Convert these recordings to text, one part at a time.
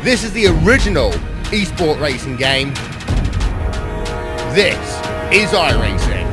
This is the original esport racing game. This is iRacing.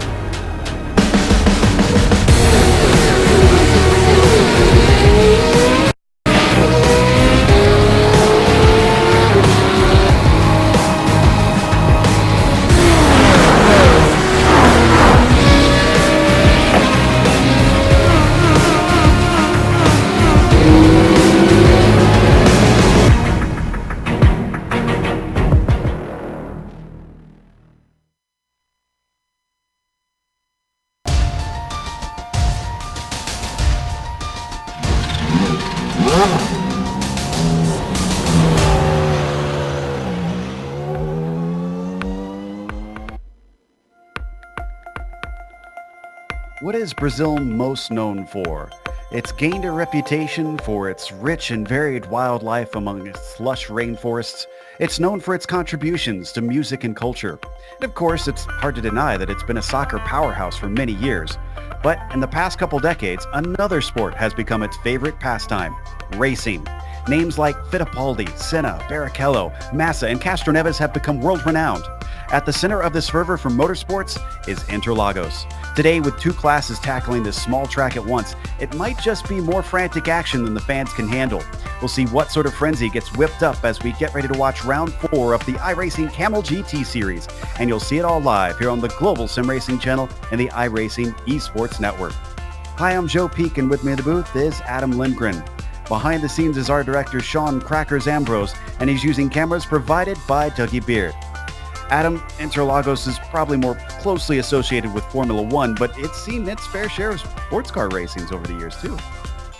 What is Brazil most known for? It's gained a reputation for its rich and varied wildlife among its lush rainforests. It's known for its contributions to music and culture. And of course, it's hard to deny that it's been a soccer powerhouse for many years. But in the past couple decades, another sport has become its favorite pastime, racing. Names like Fittipaldi, Senna, Barrichello, Massa, and Castro Neves have become world-renowned. At the center of this fervor for motorsports is Interlagos. Today, with two classes tackling this small track at once, it might just be more frantic action than the fans can handle. We'll see what sort of frenzy gets whipped up as we get ready to watch round 4 of the iRacing Kamel GT series, and you'll see it all live here on the global SimRacing channel and the iRacing Esports Network. Hi, I'm Joe Peak, and with me in the booth is Adam Lindgren. Behind the scenes is our director, Sean Crackers Ambrose, and he's using cameras provided by Dougie Beard. Adam, Interlagos is probably more closely associated with Formula One, but it's seen its fair share of sports car racings over the years, too.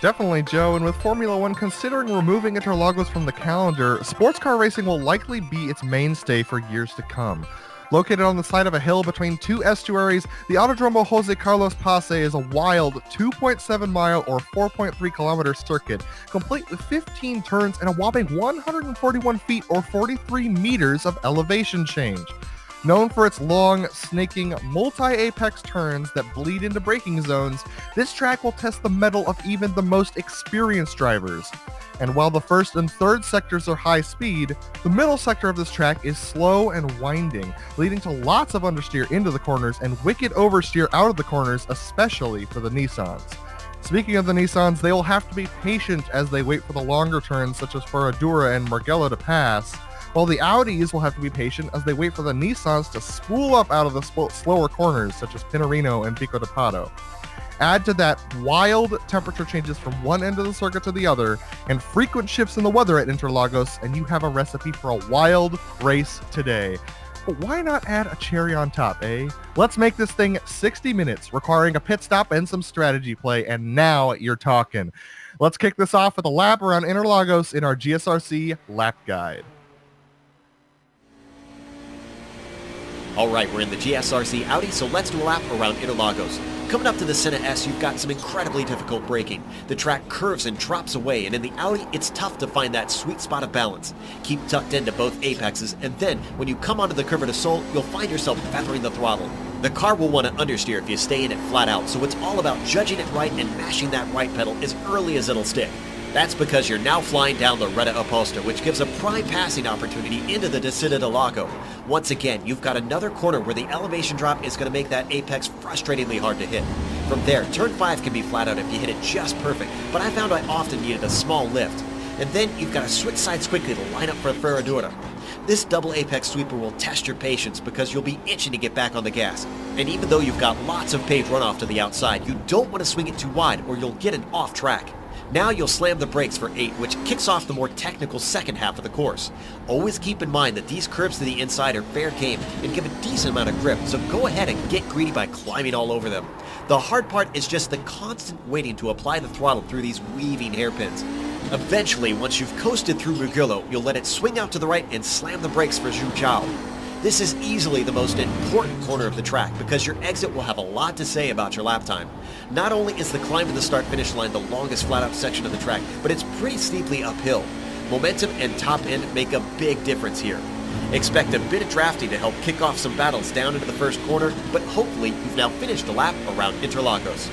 Definitely, Joe, and with Formula One considering removing Interlagos from the calendar, sports car racing will likely be its mainstay for years to come. Located on the side of a hill between two estuaries, the Autódromo José Carlos Pace is a wild 2.7-mile or 4.3-kilometer circuit, complete with 15 turns and a whopping 141 feet or 43 meters of elevation change. Known for its long, snaking, multi-apex turns that bleed into braking zones, this track will test the mettle of even the most experienced drivers. And while the first and third sectors are high speed, the middle sector of this track is slow and winding, leading to lots of understeer into the corners and wicked oversteer out of the corners, especially for the Nissans. Speaking of the Nissans, they will have to be patient as they wait for the longer turns such as Ferradura and Margello to pass, while the Audis will have to be patient as they wait for the Nissans to spool up out of the slower corners such as Pinarino and Pico de Pato. Add to that wild temperature changes from one end of the circuit to the other and frequent shifts in the weather at Interlagos, and you have a recipe for a wild race today. But why not add a cherry on top, eh? Let's make this thing 60 minutes, requiring a pit stop and some strategy play, and now you're talking. Let's kick this off with a lap around Interlagos in our GSRC lap guide. Alright, we're in the GSRC Audi, so let's do a lap around Interlagos. Coming up to the Senna S, you've got some incredibly difficult braking. The track curves and drops away, and in the Audi, it's tough to find that sweet spot of balance. Keep tucked into both apexes, and then, when you come onto the Curva de Sol, you'll find yourself feathering the throttle. The car will want to understeer if you stay in it flat out, so it's all about judging it right and mashing that right pedal as early as it'll stick. That's because you're now flying down the Reta Oposta, which gives a prime passing opportunity into the Descida de Lago. Once again, you've got another corner where the elevation drop is going to make that apex frustratingly hard to hit. From there, turn 5 can be flat out if you hit it just perfect, but I found I often needed a small lift. And then you've got to switch sides quickly to line up for Ferradura. This double apex sweeper will test your patience because you'll be itching to get back on the gas. And even though you've got lots of paved runoff to the outside, you don't want to swing it too wide or you'll get an off track. Now you'll slam the brakes for 8, which kicks off the more technical second half of the course. Always keep in mind that these curves to the inside are fair game and give a decent amount of grip, so go ahead and get greedy by climbing all over them. The hard part is just the constant waiting to apply the throttle through these weaving hairpins. Eventually, once you've coasted through Mugello, you'll let it swing out to the right and slam the brakes for Juchao. This is easily the most important corner of the track because your exit will have a lot to say about your lap time. Not only is the climb to the start-finish line the longest flat-out section of the track, but it's pretty steeply uphill. Momentum and top end make a big difference here. Expect a bit of drafting to help kick off some battles down into the first corner, but hopefully you've now finished a lap around Interlagos.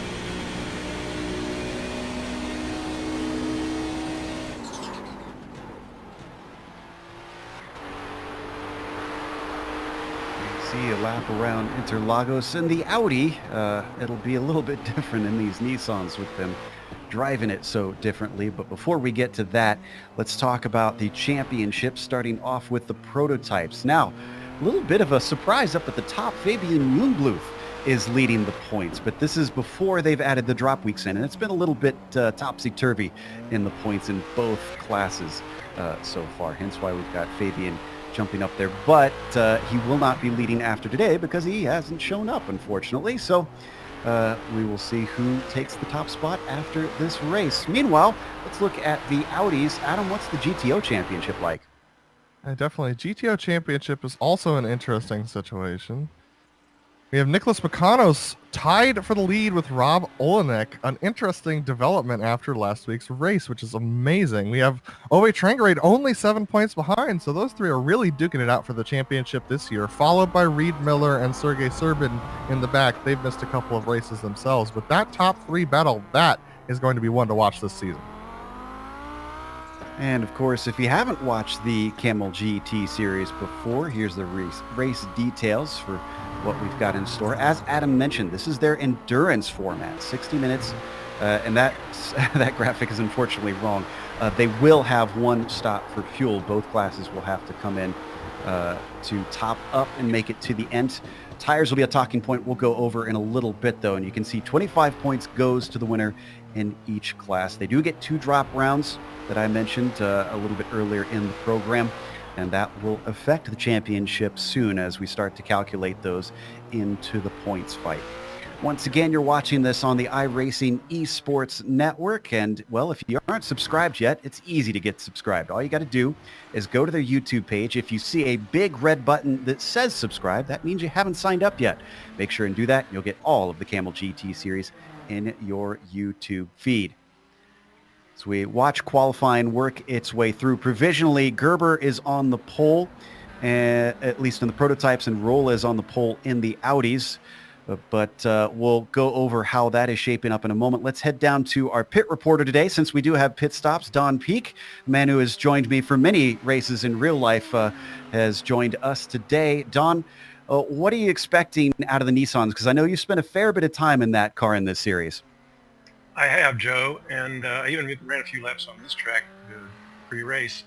See a lap around Interlagos. And the Audi, it'll be a little bit different in these Nissans with them driving it so differently. But before we get to that, let's talk about the championship, starting off with the prototypes. Now, a little bit of a surprise up at the top. Fabian Jungbluth is leading the points, but this is before they've added the drop weeks in, and it's been a little bit topsy-turvy in the points in both classes so far, hence why we've got Fabian jumping up there. But he will not be leading after today because he hasn't shown up, unfortunately. So we will see who takes the top spot after this race. Meanwhile, let's look at the Audis. Adam, what's the GTO Championship like? Definitely. GTO Championship is also an interesting situation. We have Nicholas Makanos tied for the lead with Rob Olenek, an interesting development after last week's race, which is amazing. We have Ove Trangerade only 7 points behind, so those three are really duking it out for the championship this year, followed by Reed Miller and Sergey Serbin in the back. They've missed a couple of races themselves, but that top three battle, that is going to be one to watch this season. And of course, if you haven't watched the Kamel GT series before, here's the race details for what we've got in store. As Adam mentioned, this is their endurance format, 60 minutes, and that graphic is unfortunately wrong. They will have one stop for fuel. Both classes will have to come in to top up and make it to the end. Tires will be a talking point we'll go over in a little bit, though, and you can see 25 points goes to the winner in each class. They do get 2 drop rounds that I mentioned a little bit earlier in the program, and that will affect the championship soon as we start to calculate those into the points fight. Once again, you're watching this on the iRacing Esports Network, and well, if you aren't subscribed yet, it's easy to get subscribed. All you got to do is go to their YouTube page. If you see a big red button that says subscribe, that means you haven't signed up yet. Make sure and do that. You'll get all of the Kamel GT series in your YouTube feed. So we watch qualifying work its way through. Provisionally, Gerber is on the pole, at least in the prototypes, and Rolla is on the pole in the Audis. But we'll go over how that is shaping up in a moment. Let's head down to our pit reporter today, since we do have pit stops. Don Peak, the man who has joined me for many races in real life, has joined us today. Don, what are you expecting out of the Nissans? Because I know you spent a fair bit of time in that car in this series. I have, Joe, and I even ran a few laps on this track pre-race.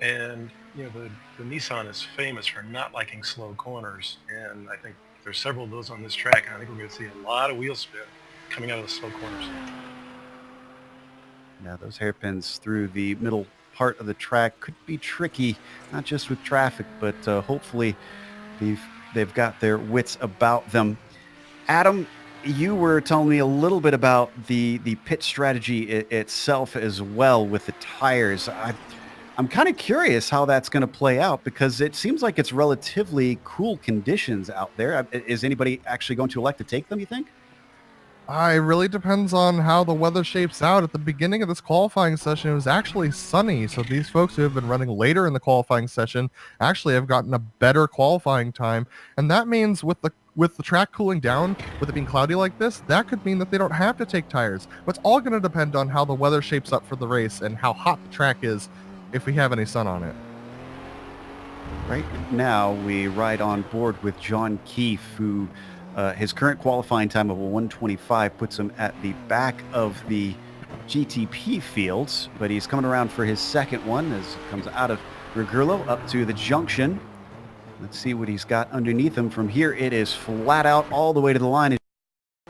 And, you know, the Nissan is famous for not liking slow corners, and I think there's several of those on this track, and I think we're going to see a lot of wheel spin coming out of the slow corners. Now, those hairpins through the middle part of the track could be tricky, not just with traffic, but hopefully they've got their wits about them. Adam, you were telling me a little bit about the pit strategy itself as well with the tires. I'm kind of curious how that's going to play out, because it seems like it's relatively cool conditions out there. Is anybody actually going to elect to take them, you think? It really depends on how the weather shapes out. At the beginning of this qualifying session, it was actually sunny, so these folks who have been running later in the qualifying session actually have gotten a better qualifying time, and that means with the track cooling down, with it being cloudy like this, that could mean that they don't have to take tires. But it's all going to depend on how the weather shapes up for the race and how hot the track is, if we have any sun on it. Right now, we ride on board with John Keefe, who his current qualifying time of a 1:25 puts him at the back of the GTP fields, but he's coming around for his second one as he comes out of Rigurlo up to the junction. Let's see what he's got underneath him. From here, it is flat out all the way to the line. It's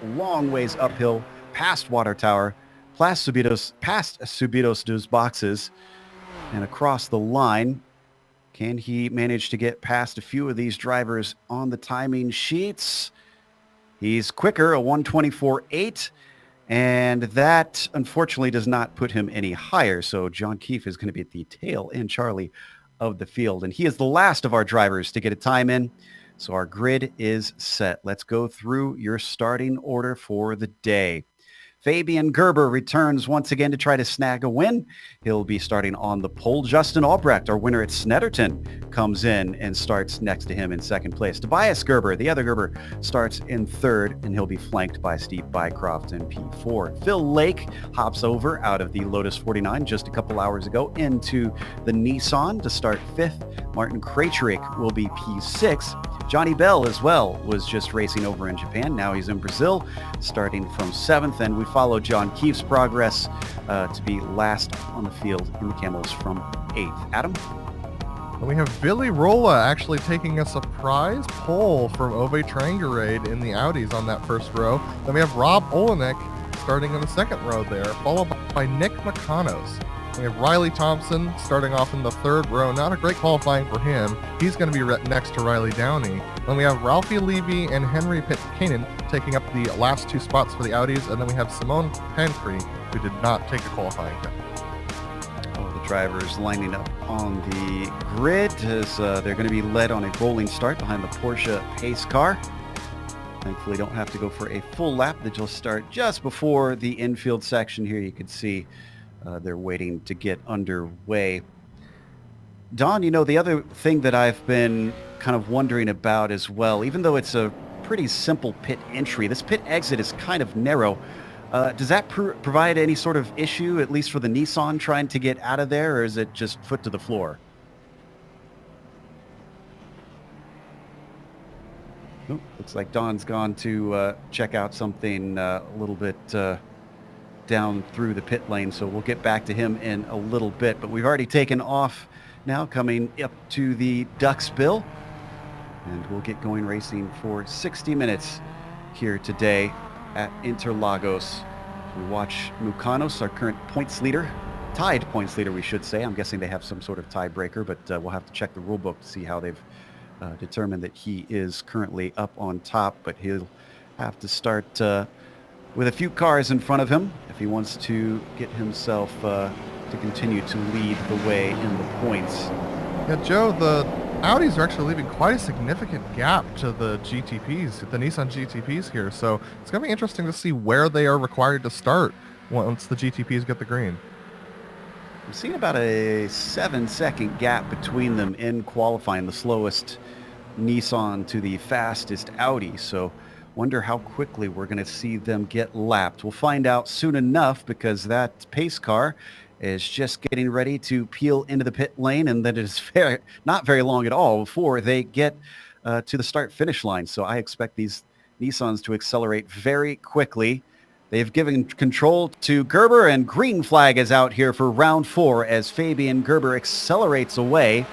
a long ways uphill, past Water Tower, past Subidos dos Boxes, and across the line. Can he manage to get past a few of these drivers on the timing sheets? He's quicker, a 1:24.8, and that unfortunately does not put him any higher. So John Keefe is going to be at the tail end, Charlie, of the field, and he is the last of our drivers to get a time in. So our grid is set. Let's go through your starting order for the day. Fabian Gerber returns once again to try to snag a win. He'll be starting on the pole. Justin Albrecht, our winner at Snetterton, comes in and starts next to him in second place. Tobias Gerber, the other Gerber, starts in third, and he'll be flanked by Steve Bycroft in P4. Phil Lake hops over out of the Lotus 49 just a couple hours ago into the Nissan to start fifth. Martin Krejcik will be P6. Johnny Bell as well was just racing over in Japan. Now he's in Brazil, starting from 7th. And we follow John Keefe's progress to be last on the field in the Camels from 8th. Adam? And we have Billy Rolla actually taking a surprise pole from Ove Trangerade in the Audis on that first row. Then we have Rob Olenek starting in the second row there, followed by Nick McConos. We have Riley Thompson starting off in the third row. Not a great qualifying for him. He's going to be next to Riley Downey. Then we have Ralphie Levy and Henry Pitkanen taking up the last 2 spots for the Audis. And then we have Simone Pancree, who did not take a qualifying time. All the drivers lining up on the grid as they're going to be led on a rolling start behind the Porsche pace car. Thankfully, don't have to go for a full lap. They just start just before the infield section here. You can see they're waiting to get underway. Don, the other thing that I've been kind of wondering about as well, even though it's a pretty simple pit entry, this pit exit is kind of narrow. Does that provide any sort of issue, at least for the Nissan trying to get out of there, or is it just foot to the floor? Oh, looks like Don's gone to check out something a little bit down through the pit lane, so we'll get back to him in a little bit. But we've already taken off now, coming up to the Ducksbill, and we'll get going racing for 60 minutes here today at Interlagos. We watch Mucanos, our current points leader, tied points leader, we should say. I'm guessing they have some sort of tiebreaker, but we'll have to check the rule book to see how they've determined that he is currently up on top, but he'll have to start with a few cars in front of him if he wants to get himself to continue to lead the way in the points. Yeah, Joe, the Audis are actually leaving quite a significant gap to the GTPs, the Nissan GTPs here, so it's going to be interesting to see where they are required to start once the GTPs get the green. We've seen about a 7-second gap between them in qualifying, the slowest Nissan to the fastest Audi, so wonder how quickly we're going to see them get lapped. We'll find out soon enough, because that pace car is just getting ready to peel into the pit lane, and that is not very long at all before they get to the start-finish line. So I expect these Nissans to accelerate very quickly. They've given control to Gerber, and green flag is out here for round 4 as Fabian Gerber accelerates away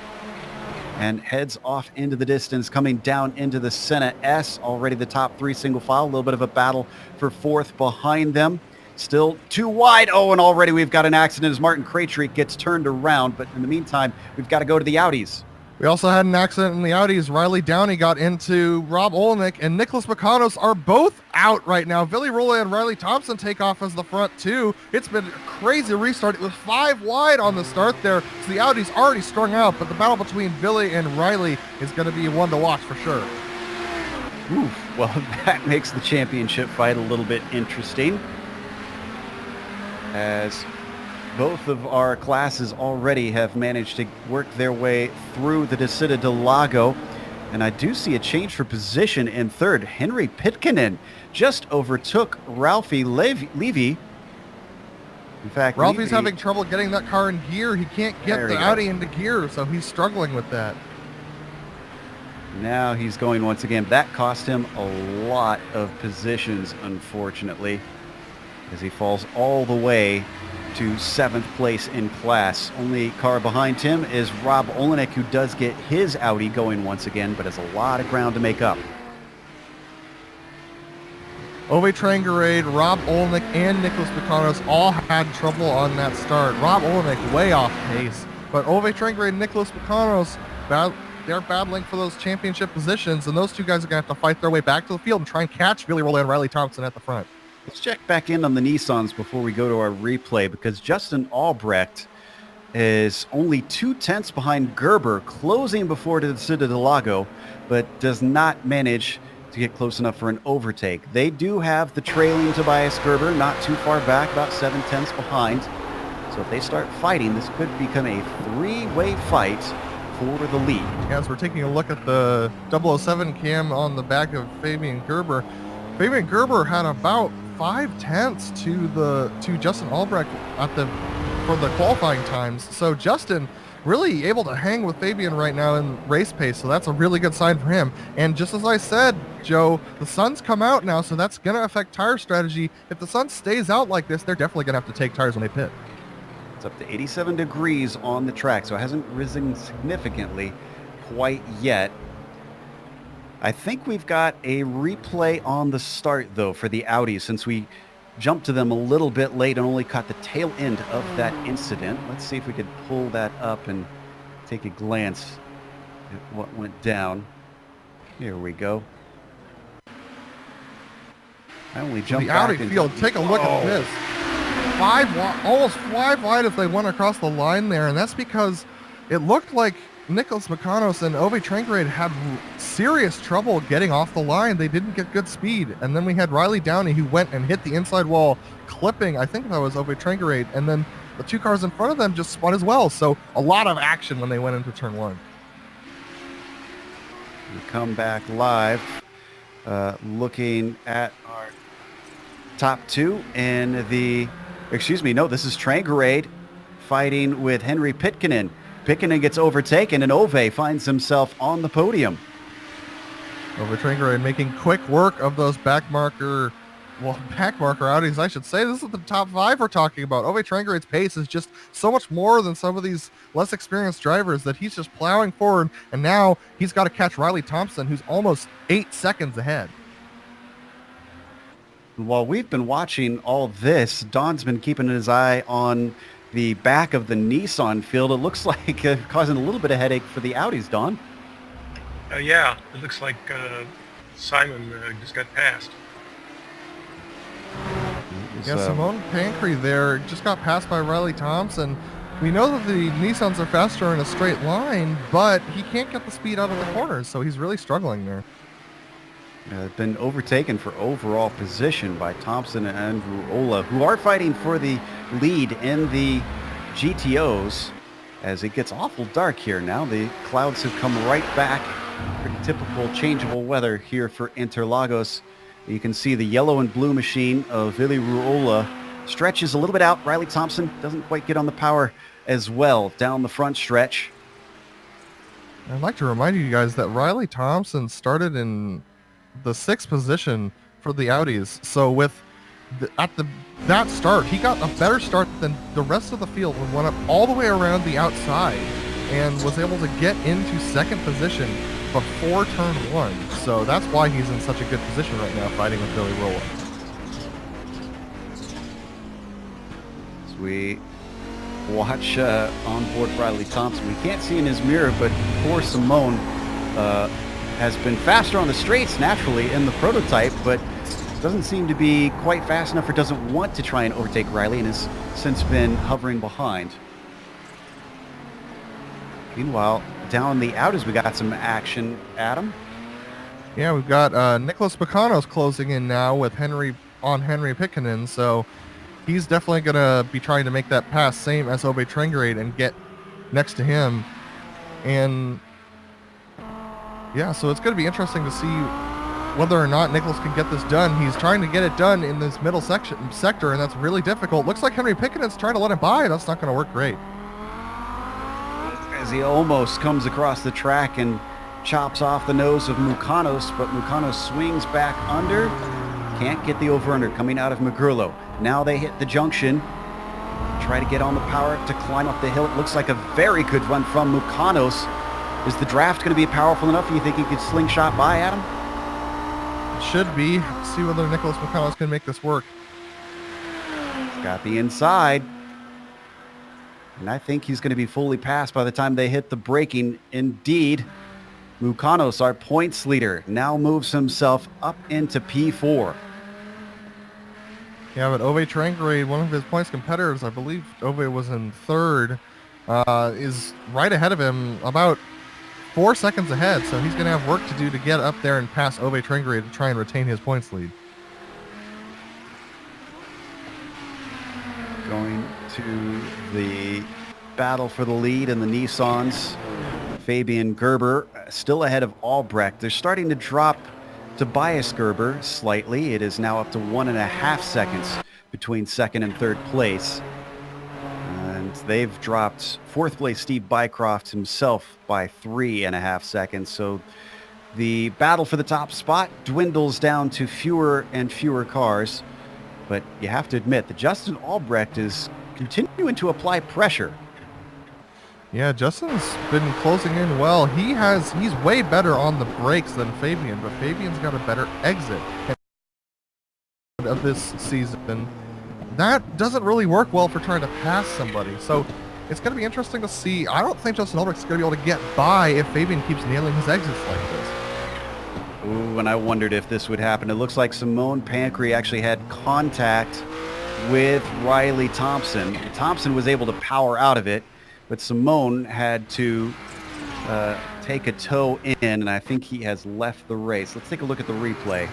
and heads off into the distance, coming down into the Senna S. Already the top 3 single file. A little bit of a battle for 4th behind them. Still too wide. Oh, and already we've got an accident as Martin Krejcik gets turned around. But in the meantime, we've got to go to the Audis. We also had an accident in the Audis. Riley Downey got into Rob Olenek, and Nicholas McConos are both out right now. Billy Rolla and Riley Thompson take off as the front 2. It's been a crazy restart. It was 5 wide on the start there, so the Audis already strung out, but the battle between Billy and Riley is going to be one to watch for sure. Oof, well, that makes the championship fight a little bit interesting, as both of our classes already have managed to work their way through the Descida del Lago. And I do see a change for position in third. Henry Pitkanen just overtook Ralphie Levy. In fact, Ralphie's having trouble getting that car in gear. He can't get the Audi into gear, so he's struggling with that. Now he's going once again. That cost him a lot of positions, unfortunately, as he falls all the way to 7th place in class. Only car behind him is Rob Olenek, who does get his Audi going once again, but has a lot of ground to make up. Ove Trangerade, Rob Olenek, and Nicholas McConos all had trouble on that start. Rob Olenek way off pace, but Ove Trangerade and Nicholas McConos, they're battling for those championship positions, and those two guys are going to have to fight their way back to the field and try and catch Billy Rolla and Riley Thompson at the front. Let's check back in on the Nissans before we go to our replay, because Justin Albrecht is only 2/10 behind Gerber, closing before the Descida del Lago, but does not manage to get close enough for an overtake. They do have the trailing Tobias Gerber not too far back, about 7/10 behind. So if they start fighting, this could become a 3-way fight for the lead. As we're taking a look at the 007 cam on the back of Fabian Gerber, Fabian Gerber had about 5/10 to Justin Albrecht for the qualifying times. So Justin really able to hang with Fabian right now in race pace, so that's a really good sign for him. And just as I said, Joe, the sun's come out now, so that's going to affect tire strategy. If the sun stays out like this, they're definitely going to have to take tires when they pit. It's up to 87 degrees on the track, so it hasn't risen significantly quite yet. I think we've got a replay on the start, though, for the Audis, since we jumped to them a little bit late and only caught the tail end of that incident. Let's see if we could pull that up and take a glance at what went down. Here we go. I only jumped the back Audi field, take a look at this. Almost 5 wide as they went across the line there, and that's because it looked like Nicholas Makanos and Ove Trangrade had serious trouble getting off the line. They didn't get good speed. And then we had Riley Downey, who went and hit the inside wall, clipping, I think that was Ove Trangrade, and then the 2 cars in front of them just spun as well. So a lot of action when they went into turn 1. We come back live, looking at our top 2 and this is Trangrade fighting with Henry Pitkinen. Pitkinen gets overtaken, and Ove finds himself on the podium. Ove Trangrade making quick work of those backmarker Audis, I should say. This is the top 5 we're talking about. Ove Trangrade's pace is just so much more than some of these less experienced drivers that he's just plowing forward, and now he's got to catch Riley Thompson, who's almost 8 seconds ahead. While we've been watching all this, Don's been keeping his eye on the back of the Nissan field. It looks like causing a little bit of headache for the Audis, Don. Yeah, it looks like Simon just got passed. Yeah, Simone Pancre there just got passed by Riley Thompson. We know that the Nissans are faster in a straight line, but he can't get the speed out of the corners, so he's really struggling there. Been overtaken for overall position by Thompson and Andrew Ola, who are fighting for the lead in the GTOs. As it gets awful dark here now, the clouds have come right back. Pretty typical changeable weather here for Interlagos. You can see the yellow and blue machine of Vili Ruola stretches a little bit out. Riley Thompson doesn't quite get on the power as well down the front stretch. I'd like to remind you guys that Riley Thompson started in the 6th position for the Audis. So with that start, he got a better start than the rest of the field and went up all the way around the outside and was able to get into 2nd position before turn 1. So that's why he's in such a good position right now, fighting with Billy Rolla. As we watch on board Riley Thompson, we can't see in his mirror, but poor Simone has been faster on the straights naturally in the prototype, but doesn't seem to be quite fast enough or doesn't want to try and overtake Riley and has since been hovering behind. Meanwhile, down the Audis, we got some action, Adam. Yeah, we've got Nicholas Makanos closing in now with Henry Pitkinen, so he's definitely going to be trying to make that pass, same as Ove Trangrade, and get next to him. And yeah, so it's going to be interesting to see whether or not Nicholas can get this done. He's trying to get it done in this middle sector, and that's really difficult. Looks like Henry Pikkinen's trying to let him by. That's not going to work great. As he almost comes across the track and chops off the nose of Mukanos, but Mukanos swings back under. Can't get the over-under coming out of Magurlo. Now they hit the junction. Try to get on the power to climb up the hill. It looks like a very good run from Mukanos. Is the draft going to be powerful enough? You think he could slingshot by, Adam? Should be. Let's see whether Nicholas Makanos can make this work. He's got the inside. And I think he's going to be fully passed by the time they hit the braking. Indeed, Mukanos, our points leader, now moves himself up into P4. Yeah, but Ove Trangrade, one of his points competitors, I believe Ove was in 3rd, is right ahead of him, about 4 seconds ahead, so he's going to have work to do to get up there and pass Ove Trangrade to try and retain his points lead. Going to the battle for the lead in the Nissans. Fabian Gerber still ahead of Albrecht. They're starting to drop Tobias Gerber slightly. It is now up to 1.5 seconds between 2nd and 3rd place. And seconds. They've dropped fourth place Steve Bycroft himself by 3.5 seconds. So the battle for the top spot dwindles down to fewer and fewer cars. But you have to admit that Justin Albrecht is continuing to apply pressure. Yeah, Justin's been closing in well. He's way better on the brakes than Fabian, but Fabian's got a better exit of this season. That doesn't really work well for trying to pass somebody. So it's going to be interesting to see. I don't think Justin Albrecht's going to be able to get by if Fabian keeps nailing his exits like this. Ooh, and I wondered if this would happen. It looks like Simone Pancree actually had contact with Riley Thompson. Thompson was able to power out of it, but Simone had to take a toe in, and I think he has left the race. Let's take a look at the replay.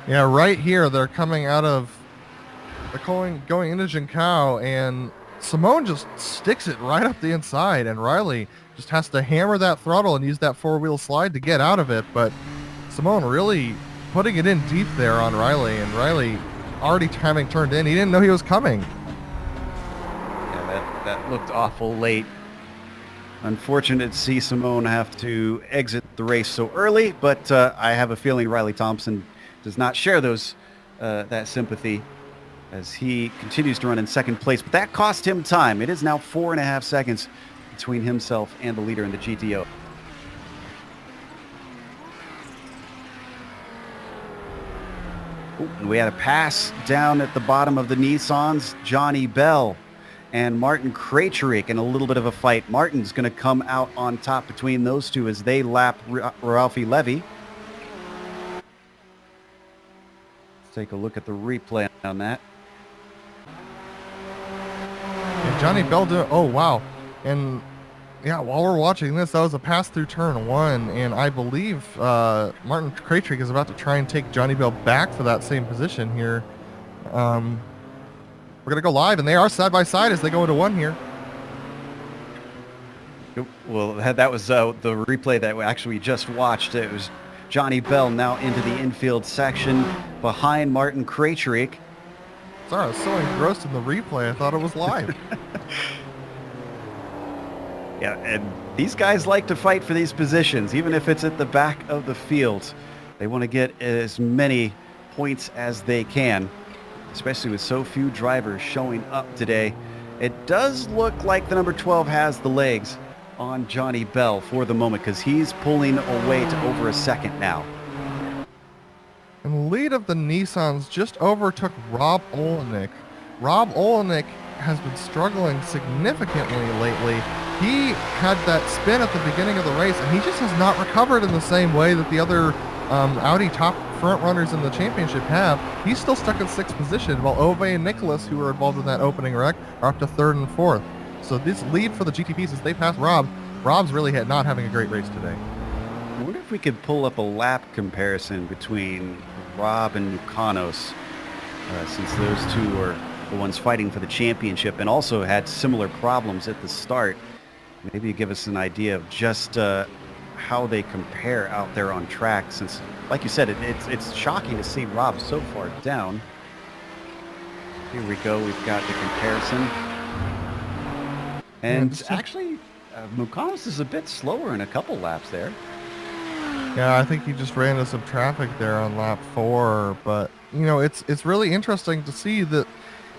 Yeah, right here, they're coming out of, going into Jinkao, and Simone just sticks it right up the inside, and Riley just has to hammer that throttle and use that four-wheel slide to get out of it, but Simone really putting it in deep there on Riley, and Riley already having turned in. He didn't know he was coming. Yeah, that looked awful late. Unfortunate to see Simone have to exit the race so early, but I have a feeling Riley Thompson does not share that sympathy as he continues to run in second place. But that cost him time. It is now 4.5 seconds between himself and the leader in the GTO. Ooh, and we had a pass down at the bottom of the Nissans. Johnny Bell and Martin Krejcik in a little bit of a fight. Martin's going to come out on top between those two as they lap Ralphie Levy. Let's take a look at the replay on that. And Johnny Bell doing, oh wow. And yeah, while we're watching this, that was a pass through turn one, and I believe Martin Krejcik is about to try and take Johnny Bell back for that same position here. We're going to go live, and they are side by side as they go into one here. Well, that was the replay that we just watched. It was Johnny Bell now into the infield section behind Martin Krejcik. Sorry, I was so engrossed in the replay, I thought it was live. Yeah, and these guys like to fight for these positions, even if it's at the back of the field. They want to get as many points as they can, especially with so few drivers showing up today. It does look like the number 12 has the legs on Johnny Bell for the moment, because he's pulling away to over a second now. And the lead of the Nissans just overtook Rob Olenek. Rob Olenek has been struggling significantly lately. He had that spin at the beginning of the race, and he just has not recovered in the same way that the other Audi top front runners in the championship have. He's still stuck in sixth position, while Ove and Nicholas, who were involved in that opening wreck, are up to third and fourth. So this lead for the GTPs as they pass Rob. Rob's really not having a great race today. I wonder if we could pull up a lap comparison between Rob and Mukanos, since those two are the ones fighting for the championship and also had similar problems at the start. Maybe give us an idea of just how they compare out there on track, since, like you said, it's shocking to see Rob so far down. Here we go. We've got the comparison. And actually, Mukanos is a bit slower in a couple laps there. Yeah, I think he just ran into some traffic there on lap 4, but you know, it's really interesting to see that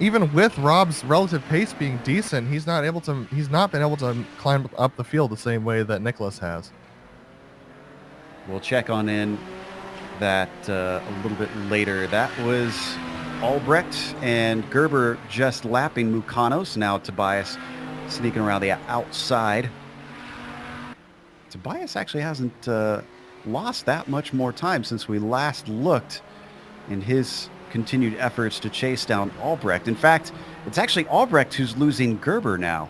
even with Rob's relative pace being decent, he's not been able to climb up the field the same way that Nicholas has. We'll check on in that a little bit later. That was Albrecht and Gerber just lapping Mukanos. Now Tobias sneaking around the outside. Tobias actually hasn't lost that much more time since we last looked in his continued efforts to chase down Albrecht. In fact, it's actually Albrecht who's losing Gerber now.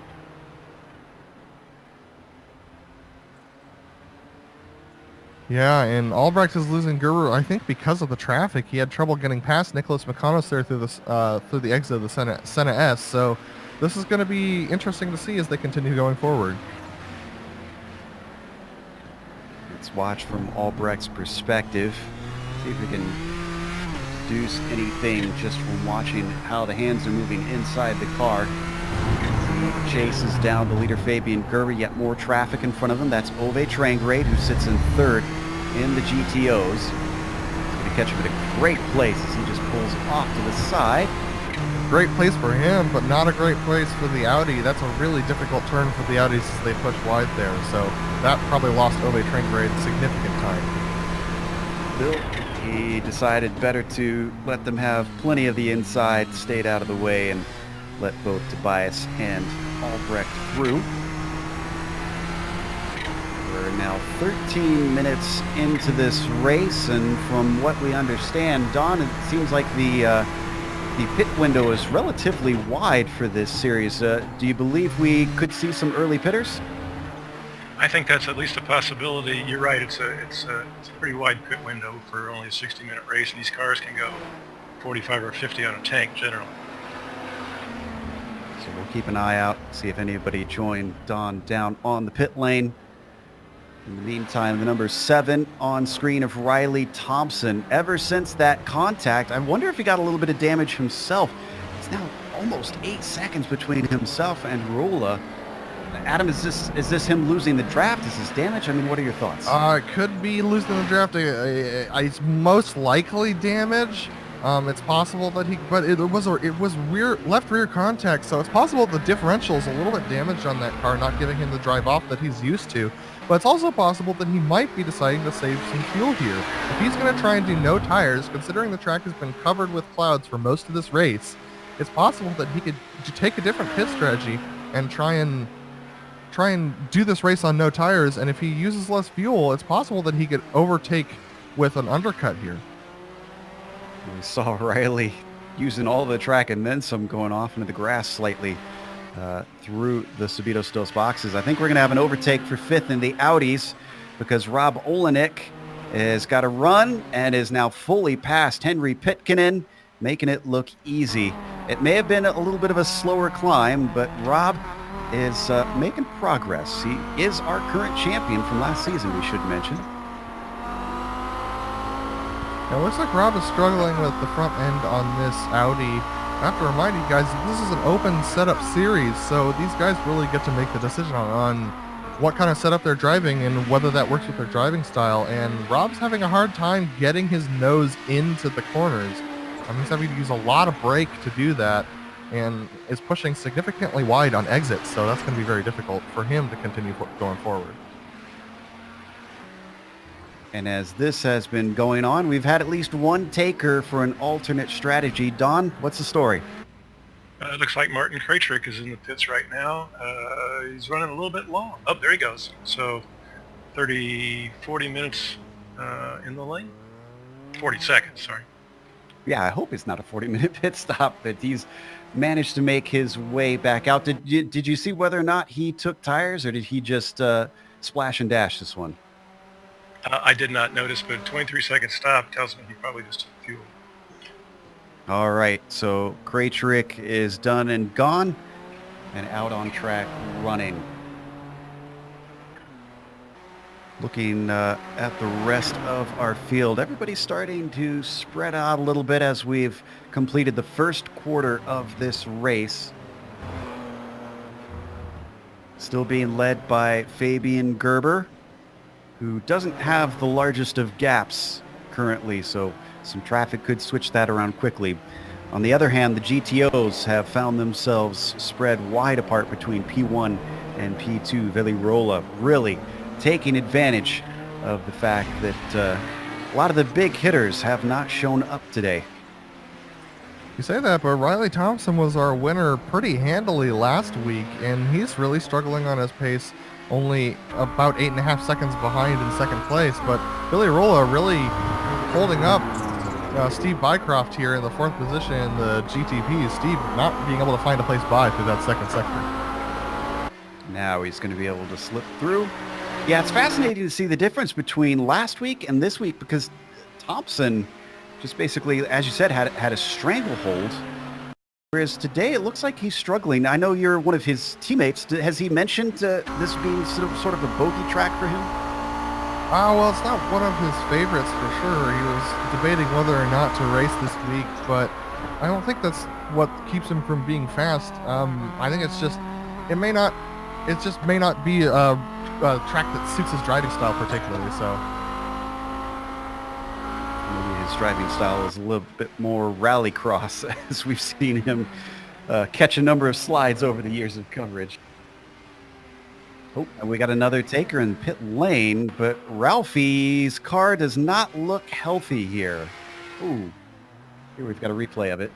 Yeah, and Albrecht is losing Gerber, I think, because of the traffic. He had trouble getting past Nicholas Mukanos there through the exit of the Senna S. So this is going to be interesting to see as they continue going forward. Let's watch from Albrecht's perspective. See if we can deduce anything just from watching how the hands are moving inside the car. chases down the leader Fabian Gerber. Yet more traffic in front of him. That's Ove Trangrade, who sits in third in the GTOs. He's going to catch him at a great place as he just pulls off to the side. Great place for him, but not a great place for the Audi. That's a really difficult turn for the Audis as they push wide there. So that probably lost Ove Trangrade significant time. Bill, he decided better to let them have plenty of the inside, stayed out of the way, and let both Tobias and Albrecht through. We're now 13 minutes into this race, and from what we understand, Don, it seems like the pit window is relatively wide for this series. Do you believe we could see some early pitters? I think that's at least a possibility. You're right. It's a pretty wide pit window for only a 60-minute race, and these cars can go 45 or 50 on a tank generally. So we'll keep an eye out, see if anybody joined Don down on the pit lane. In the meantime, the number 7 on screen of Riley Thompson. Ever since that contact, I wonder if he got a little bit of damage himself. It's now almost 8 seconds between himself and Rola. Adam, is this him losing the draft? Is this damage? I mean, what are your thoughts? It could be losing the draft. It's most likely damage. It's possible that it was left rear contact, so it's possible the differential is a little bit damaged on that car, not giving him the drive off that he's used to. But it's also possible that he might be deciding to save some fuel here. If he's going to try and do no tires, considering the track has been covered with clouds for most of this race, it's possible that he could take a different pit strategy and try and do this race on no tires. And if he uses less fuel, it's possible that he could overtake with an undercut here. We saw Riley using all the track and then some, going off into the grass slightly through the Subidos Dos boxes. I think we're going to have an overtake for 5th in the Audis because Rob Olenek has got a run and is now fully past Henry Pitkinen, making it look easy. It may have been a little bit of a slower climb, but Rob is making progress. He is our current champion from last season, we should mention. It looks like Rob is struggling with the front end on this Audi. I have to remind you guys, this is an open setup series, so these guys really get to make the decision on what kind of setup they're driving and whether that works with their driving style. And Rob's having a hard time getting his nose into the corners. He's having to use a lot of brake to do that and is pushing significantly wide on exits, so that's going to be very difficult for him to continue going forward. And as this has been going on, we've had at least one taker for an alternate strategy. Don, what's the story? It looks like Martin Krajcik is in the pits right now. He's running a little bit long. Oh, there he goes. So 40 minutes in the lane. 40 seconds, sorry. Yeah, I hope it's not a 40-minute pit stop, but he's managed to make his way back out. Did you see whether or not he took tires, or did he just splash and dash this one? I did not notice, but 23-second stop tells me he probably just took fuel. All right, so Krajcik is done and gone and out on track running. Looking at the rest of our field, everybody's starting to spread out a little bit as we've completed the first quarter of this race. Still being led by Fabian Gerber, who doesn't have the largest of gaps currently, so some traffic could switch that around quickly. On the other hand, the GTOs have found themselves spread wide apart between P1 and P2. Veli Rola really taking advantage of the fact that a lot of the big hitters have not shown up today. You say that, but Riley Thompson was our winner pretty handily last week, and he's really struggling on his pace, only about 8.5 seconds behind in second place. But Billy Rolla really holding up Steve Bycroft here in the 4th position in the GTP. Steve not being able to find a place by through that second sector. Now he's going to be able to slip through. Yeah, it's fascinating to see the difference between last week and this week, because Thompson just basically, as you said, had a stranglehold, whereas today it looks like he's struggling. I know you're one of his teammates. Has he mentioned this being sort of a bogey track for him? Well, it's not one of his favorites for sure. He was debating whether or not to race this week, but I don't think that's what keeps him from being fast. I think it's just it just may not be a track that suits his driving style particularly, so. Maybe his driving style is a little bit more rallycross, as we've seen him catch a number of slides over the years of coverage. Oh, and we got another taker in pit lane, but Ralphie's car does not look healthy here. Ooh, here we've got a replay of it.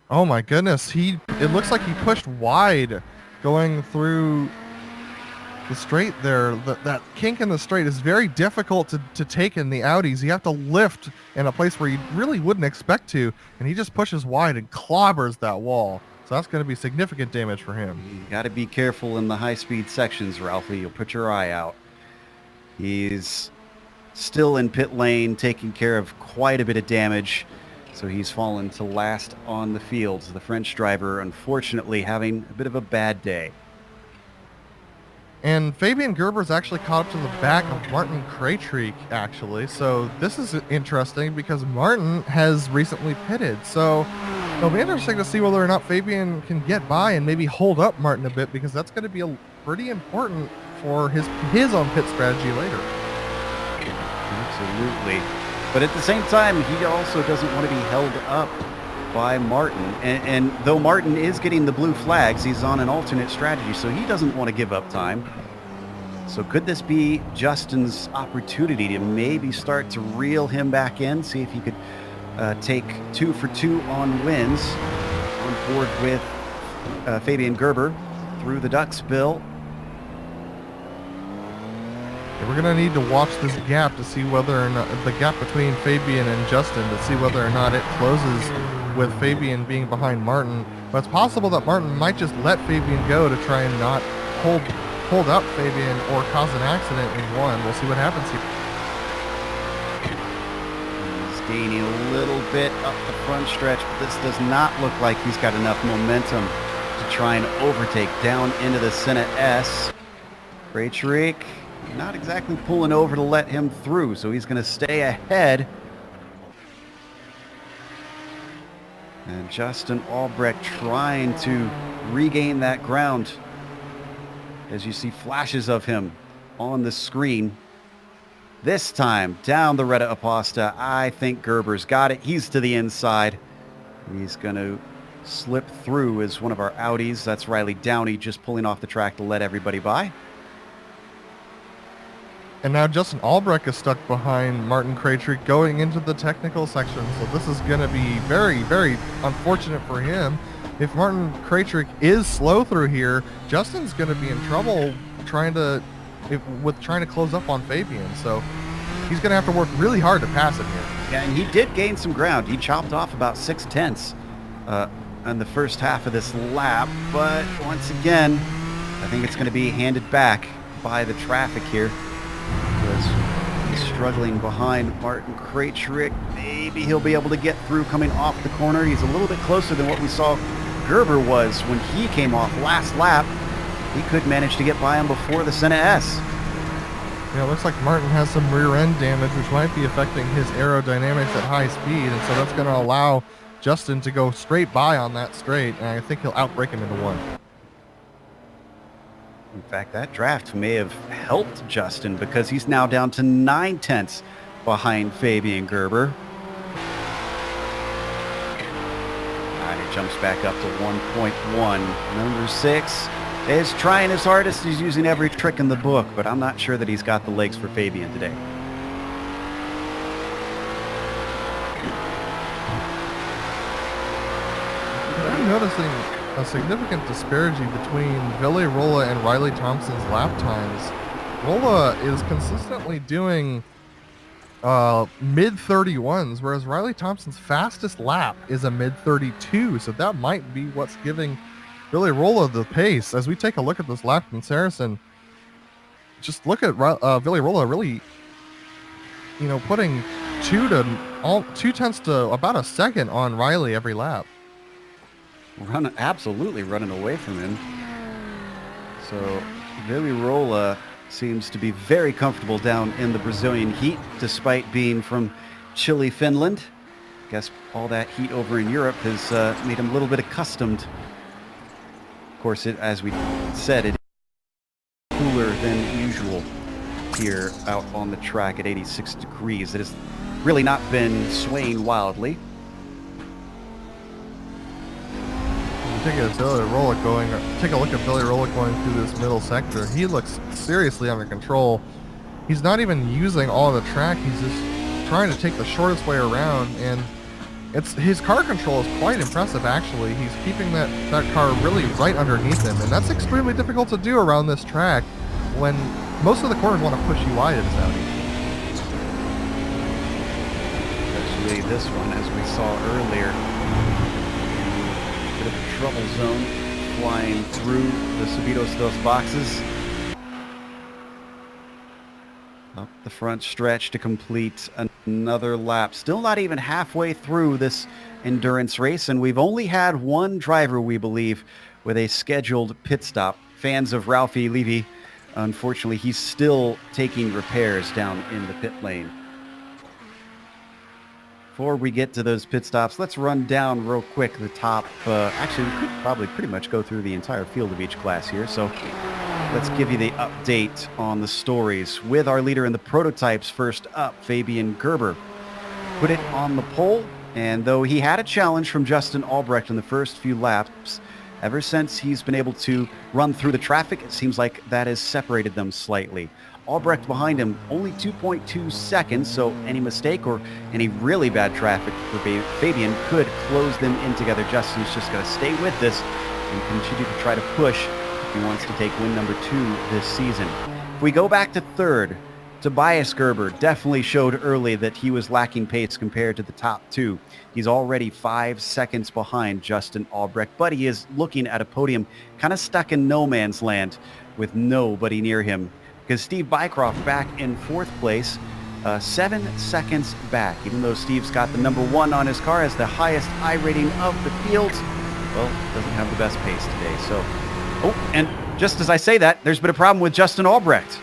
Oh my goodness, it looks like he pushed wide going through the straight there. That kink in the straight is very difficult to take in the Audis. You have to lift in a place where you really wouldn't expect to, and he just pushes wide and clobbers that wall. So that's going to be significant damage for him. You got to be careful in the high-speed sections, Ralphie. You'll put your eye out. He's still in pit lane, taking care of quite a bit of damage. So he's fallen to last on the field. The French driver, unfortunately, having a bit of a bad day. And Fabian Gerber's actually caught up to the back of Martin Krejcik, actually. So this is interesting because Martin has recently pitted. So it'll be interesting to see whether or not Fabian can get by and maybe hold up Martin a bit, because that's going to be pretty important for his own pit strategy later. Absolutely. But at the same time, he also doesn't want to be held up by Martin. And though Martin is getting the blue flags, he's on an alternate strategy, so he doesn't want to give up time. So could this be Justin's opportunity to maybe start to reel him back in, see if he could take 2 for 2 on wins on board with Fabian Gerber through the duck spill. We're going to need to watch this gap to see whether or not the gap between Fabian and Justin, to see whether or not it closes with Fabian being behind Martin. But it's possible that Martin might just let Fabian go to try and not hold up Fabian or cause an accident in one. We'll see what happens here. He's gaining a little bit up the front stretch, but this does not look like he's got enough momentum to try and overtake down into the Senna S. Krejcik not exactly pulling over to let him through, so he's going to stay ahead. And Justin Albrecht trying to regain that ground, as you see flashes of him on the screen. This time down the Retta Aposta, I think Gerber's got it. He's to the inside. He's going to slip through as one of our Audis. That's Riley Downey just pulling off the track to let everybody by. And now Justin Albrecht is stuck behind Martin Krejcik going into the technical section. So this is going to be very, very unfortunate for him. If Martin Krejcik is slow through here, Justin's going to be in trouble trying to close up on Fabian. So he's going to have to work really hard to pass him here. Yeah, and he did gain some ground. He chopped off about 6/10 in the first half of this lap. But once again, I think it's going to be handed back by the traffic here. He's struggling behind Martin Krejcik. Maybe he'll be able to get through coming off the corner. He's a little bit closer than what we saw Gerber was when he came off last lap. He could manage to get by him before the Senna S. Yeah, it looks like Martin has some rear end damage, which might be affecting his aerodynamics at high speed, and so that's going to allow Justin to go straight by on that straight, and I think he'll outbrake him into one. In fact, that draft may have helped Justin, because he's now down to 9/10 behind Fabian Gerber. And he jumps back up to 1.1. Number 6 is trying his hardest. He's using every trick in the book, but I'm not sure that he's got the legs for Fabian today. I'm noticing a significant disparity between Ville Rolla and Riley Thompson's lap times. Rolla is consistently doing mid-31s, whereas Riley Thompson's fastest lap is a mid-32, so that might be what's giving Ville Rolla the pace. As we take a look at this lap comparison, just look at Ville Rolla really, putting 2/10 to about a second on Riley every lap. Absolutely running away from him. So Ville Rolla seems to be very comfortable down in the Brazilian heat, despite being from chilly Finland. Guess all that heat over in Europe has made him a little bit accustomed course, as we said, it is cooler than usual here out on the track at 86 degrees. It has really not been swaying wildly. Take a look at Billy Rowland going through this middle sector. He looks seriously under control. He's not even using all of the track. He's just trying to take the shortest way around, and his car control is quite impressive, actually. He's keeping that car really right underneath him, and that's extremely difficult to do around this track when most of the corners want to push you wide at this Audi. Especially this one, as we saw earlier. Bit of a trouble zone flying through the Subidos dos boxes. Up the front stretch to complete another lap. Still not even halfway through this endurance race, and we've only had one driver, we believe, with a scheduled pit stop. Fans of Ralphie Levy, unfortunately, he's still taking repairs down in the pit lane. Before we get to those pit stops, let's run down real quick the top. Actually, we could probably pretty much go through the entire field of each class here. So let's give you the update on the stories. With our leader in the prototypes, first up, Fabian Gerber. Put it on the pole, and though he had a challenge from Justin Albrecht in the first few laps, ever since he's been able to run through the traffic, it seems like that has separated them slightly. Albrecht behind him, only 2.2 seconds, so any mistake or any really bad traffic for Fabian could close them in together. Justin's just got to stay with this and continue to try to push if he wants to take win number 2 this season. If we go back to third, Tobias Gerber definitely showed early that he was lacking pace compared to the top 2. He's already 5 seconds behind Justin Albrecht, but he is looking at a podium kind of stuck in no man's land with nobody near him. Because Steve Bycroft back in 4th place, 7 seconds back. Even though Steve's got the number 1 on his car, has the highest I rating of the field, well, doesn't have the best pace today. So, oh, and just as I say that, there's been a problem with Justin Albrecht.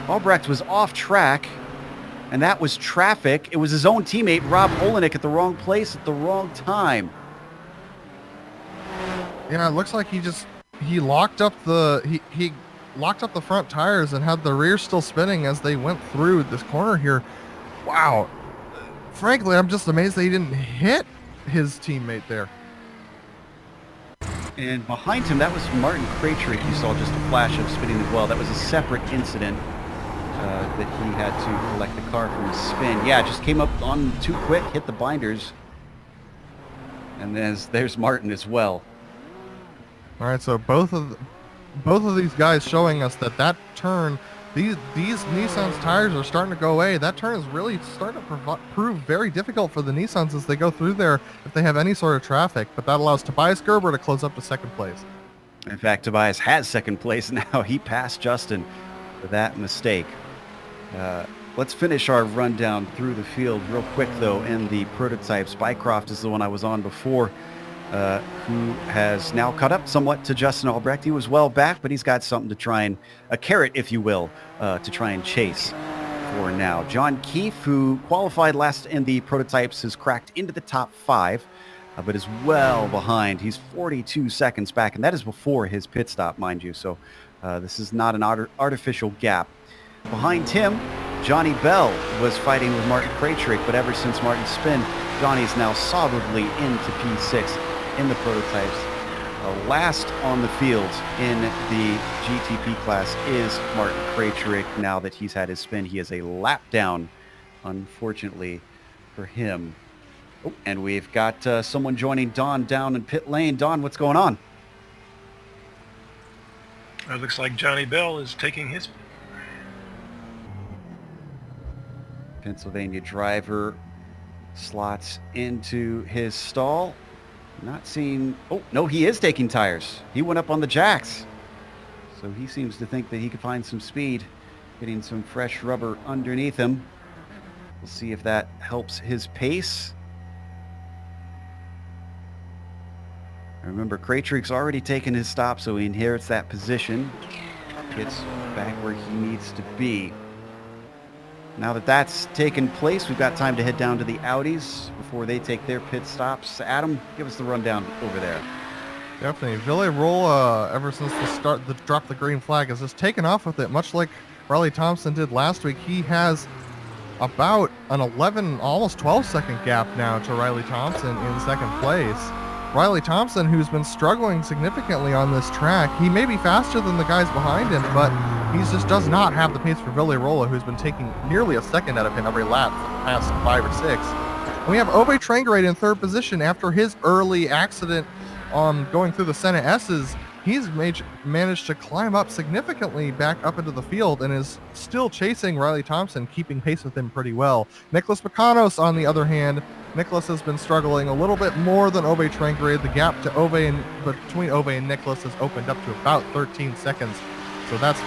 Albrecht was off track, and that was traffic. It was his own teammate, Rob Olenek, at the wrong place at the wrong time. Yeah, it looks like he locked up the he locked up the front tires and had the rear still spinning as they went through this corner here. Wow. Frankly, I'm just amazed that he didn't hit his teammate there. And behind him, that was Martin Krejcik. You saw just a flash of spinning as well. That was a separate incident that he had to collect the car from a spin. Yeah, just came up on too quick, hit the binders. And there's Martin as well. All right, so both of these guys showing us that turn, these Nissan's tires are starting to go away. That turn is really starting to prove very difficult for the Nissans as they go through there if they have any sort of traffic. But that allows Tobias Gerber to close up to 2nd place. In fact, Tobias has 2nd place now. He passed Justin for that mistake. Let's finish our rundown through the field real quick, though, in the prototypes. Bycroft is the one I was on before, who has now caught up somewhat to Justin Albrecht. He was well back, but he's got something to try and, a carrot, if you will, to try and chase for now. John Keefe, who qualified last in the prototypes, has cracked into the top 5, but is well behind. He's 42 seconds back, and that is before his pit stop, mind you. So this is not an artificial gap. Behind him, Johnny Bell was fighting with Martin Krejcik, but ever since Martin's spin, Johnny's now solidly into P6 in the prototypes. Last on the field in the GTP class is Martin Krejcik. Now that he's had his spin, he is a lap down, unfortunately for him. Oh, and we've got someone joining Don down in pit lane. Don, what's going on? It looks like Johnny Bell is taking his... Pennsylvania driver slots into his stall. Not seeing... Oh, no, he is taking tires. He went up on the jacks. So he seems to think that he could find some speed, getting some fresh rubber underneath him. We'll see if that helps his pace. Remember, Krejcik's already taken his stop, so he inherits that position. Gets back where he needs to be. Now that that's taken place, we've got time to head down to the Audis before they take their pit stops. Adam, give us the rundown over there. Definitely. Villerola, ever since the drop the green flag, has just taken off with it, much like Riley Thompson did last week. He has about an 11, almost 12-second gap now to Riley Thompson in second place. Riley Thompson, who's been struggling significantly on this track, he may be faster than the guys behind him, but he just does not have the pace for Villerola, who's been taking nearly a second out of him every lap for the past 5 or 6. And we have Ove Trangrade in third position after his early accident going through the Senna S's. He's managed to climb up significantly back up into the field and is still chasing Riley Thompson, keeping pace with him pretty well. Nicholas Pekanos, on the other hand, Nicholas has been struggling a little bit more than Ove Trangrade. The gap to between Ove and Nicholas has opened up to about 13 seconds. So that's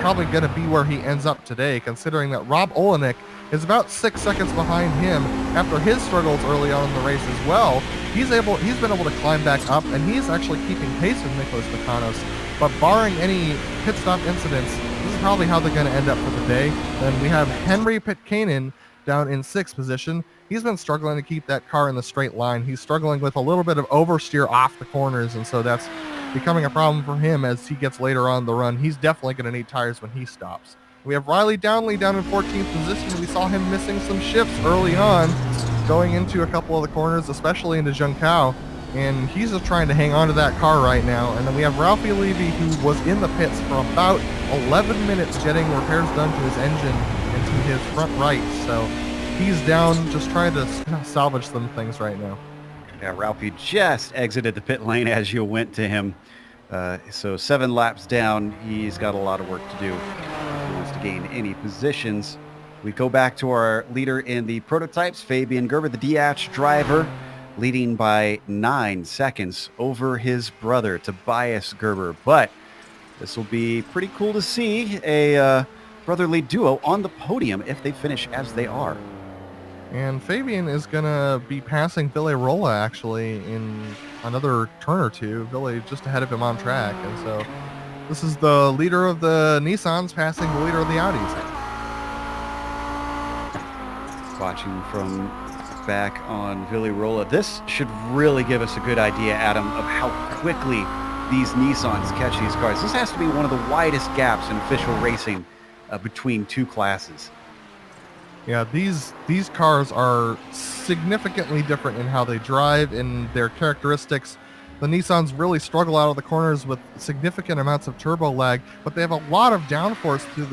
probably going to be where he ends up today, considering that Rob Olenek is about 6 seconds behind him after his struggles early on in the race as well. He's been able to climb back up, and he's actually keeping pace with Nicholas Pekanos. But barring any pit stop incidents, this is probably how they're going to end up for the day. Then we have Henry Pitkanen down in 6th position. He's been struggling to keep that car in the straight line. He's struggling with a little bit of oversteer off the corners, and so that's becoming a problem for him as he gets later on the run. He's definitely going to need tires when he stops. We have Riley Downley down in 14th position. We saw him missing some shifts early on, going into a couple of the corners, especially into Junção, and he's just trying to hang on to that car right now. And then we have Ralphie Levy, who was in the pits for about 11 minutes getting repairs done to his engine and to his front right. So he's down just trying to salvage some things right now. Yeah, Ralphie just exited the pit lane as you went to him. So 7 laps down, he's got a lot of work to do if he wants to gain any positions. We go back to our leader in the prototypes, Fabian Gerber, the DH driver, leading by 9 seconds over his brother, Tobias Gerber. But this will be pretty cool to see a brotherly duo on the podium if they finish as they are. And Fabian is going to be passing Villerola actually in another turn or two. Ville just ahead of him on track. And so this is the leader of the Nissans passing the leader of the Audis. Watching from back on Villerola, this should really give us a good idea, Adam, of how quickly these Nissans catch these cars. This has to be one of the widest gaps in official racing between two classes. Yeah, these cars are significantly different in how they drive, in their characteristics. The Nissans really struggle out of the corners with significant amounts of turbo lag, but they have a lot of downforce through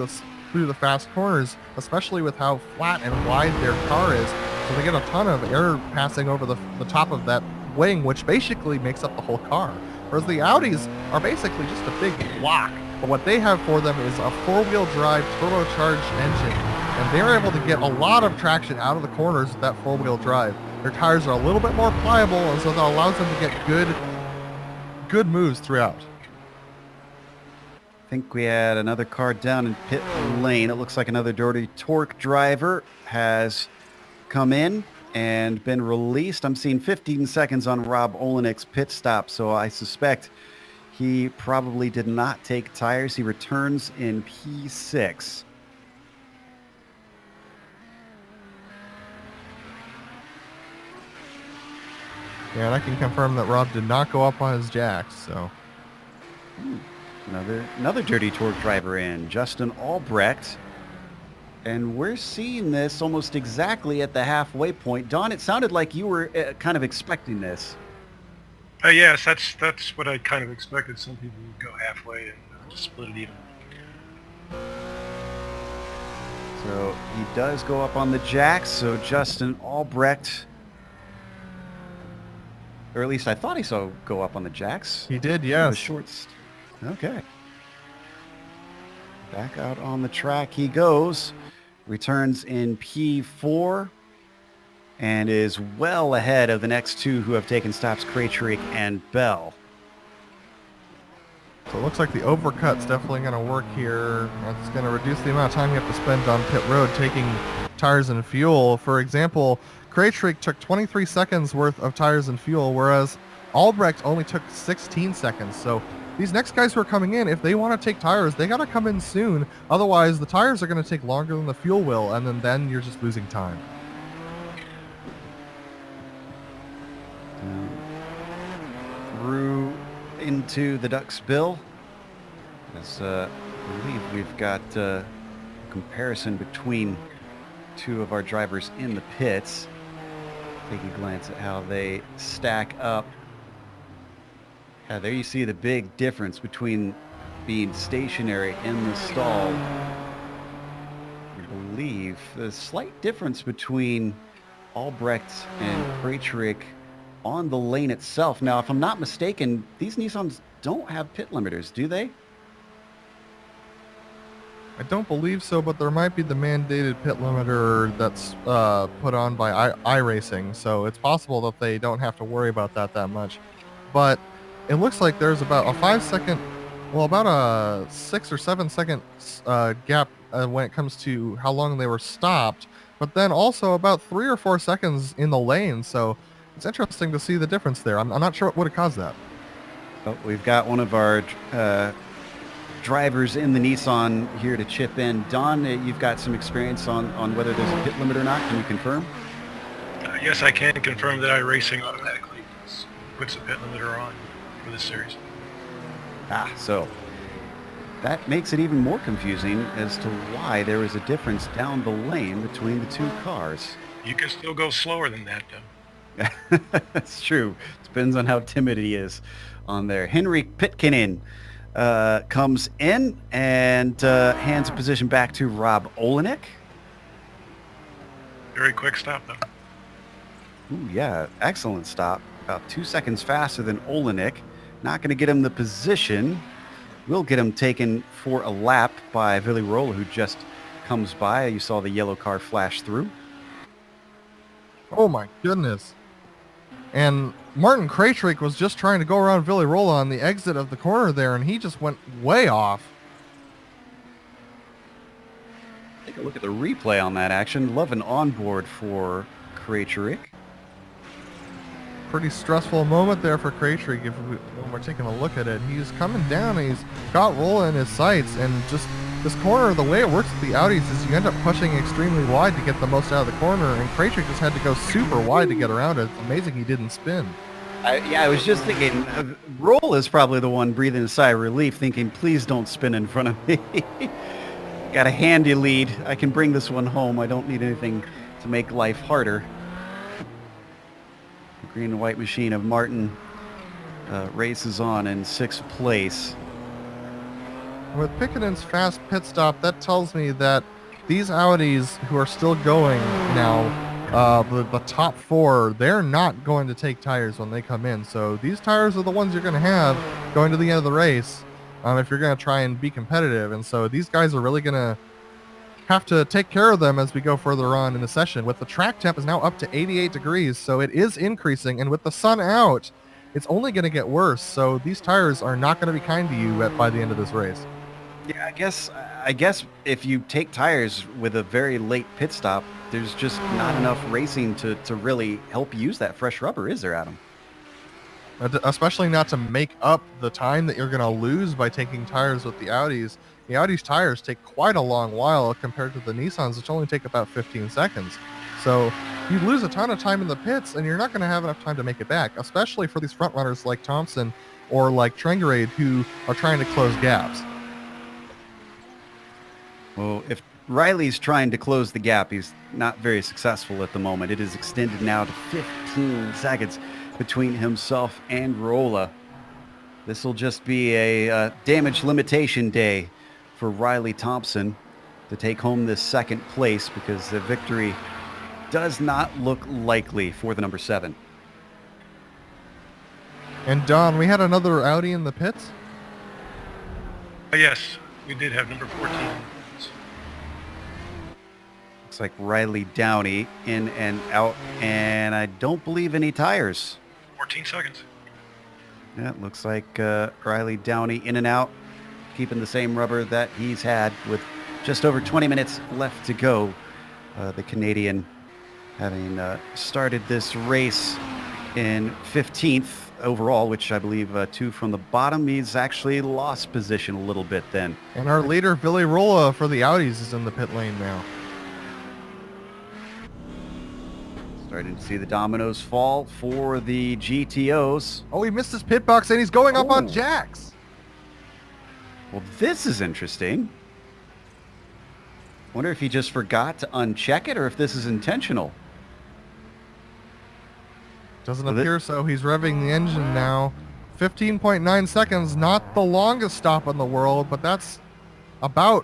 the fast corners, especially with how flat and wide their car is. So they get a ton of air passing over the top of that wing, which basically makes up the whole car. Whereas the Audis are basically just a big block. But what they have for them is a 4-wheel drive turbocharged engine. And they're able to get a lot of traction out of the corners with that 4-wheel drive. Their tires are a little bit more pliable, and so that allows them to get good moves throughout. I think we had another car down in pit lane. It looks like another Dirty Torque driver has come in and been released. I'm seeing 15 seconds on Rob Olenek's pit stop, so I suspect he probably did not take tires. He returns in P6. Yeah, and I can confirm that Rob did not go up on his jacks, so. Another Dirty Torque driver in, Justin Albrecht. And we're seeing this almost exactly at the halfway point. Don, it sounded like you were kind of expecting this. Yes, that's what I kind of expected. Some people would go halfway and just split it even. So he does go up on the jacks, so Justin Albrecht, or at least I thought he saw go up on the jacks. He did, yes. The shorts. Okay. Back out on the track he goes. Returns in P4 and is well ahead of the next two who have taken stops, Krejcik and Bell. So it looks like the overcut's definitely going to work here. It's going to reduce the amount of time you have to spend on pit road taking tires and fuel. For example, Krejcik took 23 seconds worth of tires and fuel, whereas Albrecht only took 16 seconds. So these next guys who are coming in, if they want to take tires, they got to come in soon. Otherwise, the tires are going to take longer than the fuel will, and then you're just losing time. into the Ducks Bill. As I believe we've got a comparison between two of our drivers in the pits. Take a glance at how they stack up. There you see the big difference between being stationary in the stall. I believe the slight difference between Albrecht and Krejcik on the lane itself. Now, if I'm not mistaken, these Nissans don't have pit limiters, do they? I don't believe so, but there might be the mandated pit limiter that's put on by iRacing, so it's possible that they don't have to worry about that much. But it looks like there's about a 5 second, well, about a 6 or 7 second gap when it comes to how long they were stopped, but then also about 3 or 4 seconds in the lane, so it's interesting to see the difference there. I'm not sure what would have caused that. Oh, we've got one of our drivers in the Nissan here to chip in. Don, you've got some experience on whether there's a pit limit or not. Can you confirm? Yes, I can confirm that iRacing automatically puts a pit limiter on for this series. So that makes it even more confusing as to why there is a difference down the lane between the two cars. You can still go slower than that, though. That's true. Depends on how timid he is on there. Henrik Pitkinen comes in and hands a position back to Rob Olenek. Very quick stop, though. Ooh, yeah, excellent stop. About 2 seconds faster than Olenek. Not going to get him the position. Will get him taken for a lap by Willy Rolla, who just comes by. You saw the yellow car flash through. Oh my goodness. And Martin Krejcik was just trying to go around Willy Rolla on the exit of the corner there, and he just went way off. Take a look at the replay on that action. Love an onboard for Krejcik. Pretty stressful moment there for Krejcik when we're taking a look at it. He's coming down, and he's got Rolla in his sights, and just this corner, the way it works with the Audis is you end up pushing extremely wide to get the most out of the corner, and Krejcik just had to go super wide to get around it. It's amazing he didn't spin. I was just thinking, Roll is probably the one breathing a sigh of relief, thinking, please don't spin in front of me. Got a handy lead. I can bring this one home. I don't need anything to make life harder. The green and white machine of Martin races on in 6th place. With Pikkinen's fast pit stop, that tells me that these Audis who are still going now, the top 4, they're not going to take tires when they come in. So these tires are the ones you're going to have going to the end of the race if you're going to try and be competitive. And so these guys are really going to have to take care of them as we go further on in the session. With the track temp is now up to 88 degrees, so it is increasing. And with the sun out, it's only going to get worse. So these tires are not going to be kind to you by the end of this race. Yeah, I guess if you take tires with a very late pit stop, there's just not enough racing to really help use that fresh rubber, is there, Adam? Especially not to make up the time that you're going to lose by taking tires with the Audis. The Audi's tires take quite a long while compared to the Nissans, which only take about 15 seconds. So you lose a ton of time in the pits, and you're not going to have enough time to make it back, especially for these front runners like Thompson or like Trengerade, who are trying to close gaps. Well, if Riley's trying to close the gap, he's not very successful at the moment. It is extended now to 15 seconds between himself and Rolla. This will just be a damage limitation day for Riley Thompson to take home this 2nd place, because the victory does not look likely for the number 7. And Don, we had another Audi in the pits? Yes, we did have number 14. Looks like Riley Downey in and out, and I don't believe any tires. 14 seconds. Yeah, it looks like Riley Downey in and out, keeping the same rubber that he's had with just over 20 minutes left to go. The Canadian having started this race in 15th overall, which I believe 2 from the bottom. He's actually lost position a little bit then. And our leader, Willy Rolla, for the Audis is in the pit lane now. Starting to see the dominoes fall for the GTOs. Oh, he missed his pit box and he's going up on Ooh. jacks. Well, this is interesting. Wonder if he just forgot to uncheck it or if this is intentional. Doesn't appear so. He's revving the engine now. 15.9 seconds, not the longest stop in the world, but that's about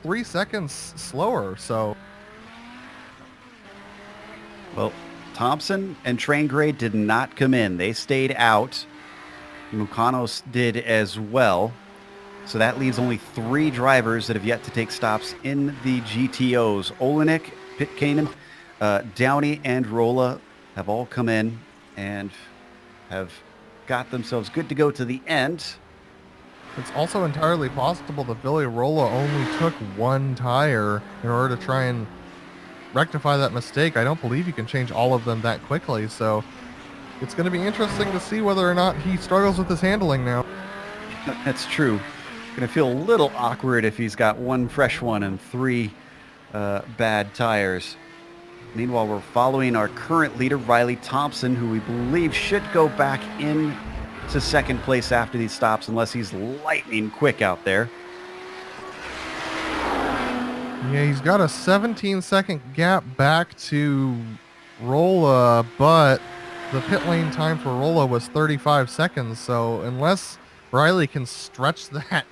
3 seconds slower, so. Well, Thompson and Train Grade did not come in. They stayed out. Mukanos did as well. So that leaves only 3 drivers that have yet to take stops in the GTOs. Olenek, Pitkanen, Downey, and Rolla have all come in and have got themselves good to go to the end. It's also entirely possible that Billy Rolla only took 1 tire in order to try and rectify that mistake. I don't believe you can change all of them that quickly, so it's going to be interesting to see whether or not he struggles with his handling now. That's true. Going to feel a little awkward if he's got 1 fresh one and 3 bad tires. Meanwhile, we're following our current leader, Riley Thompson, who we believe should go back in to second place after these stops, unless he's lightning quick out there. Yeah, he's got a 17-second gap back to Rolla, but the pit lane time for Rolla was 35 seconds, so unless Riley can stretch that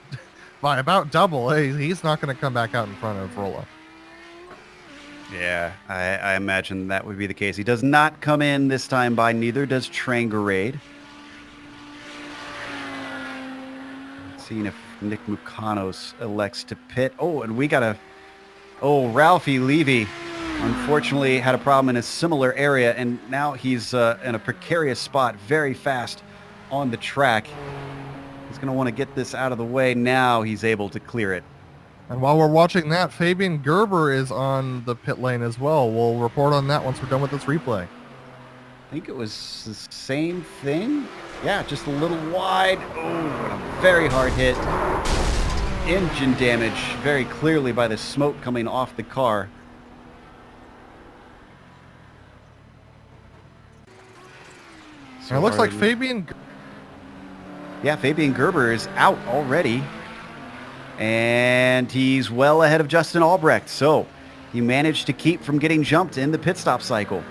by about double, he's not going to come back out in front of Rolla. Yeah, I imagine that would be the case. He does not come in this time by, neither does Trangarade. Seeing if Nick Mukanos elects to pit. Oh, and we got a... Oh, Ralphie Levy unfortunately had a problem in a similar area, and now he's in a precarious spot, very fast on the track. He's going to want to get this out of the way. Now he's able to clear it. And while we're watching that, Fabian Gerber is on the pit lane as well. We'll report on that once we're done with this replay. I think it was the same thing. Yeah, just a little wide. Oh, what a very hard hit. Engine damage very clearly by the smoke coming off the car. So it looks like Fabian Gerber is out already. And he's well ahead of Justin Albrecht. So he managed to keep from getting jumped in the pit stop cycle.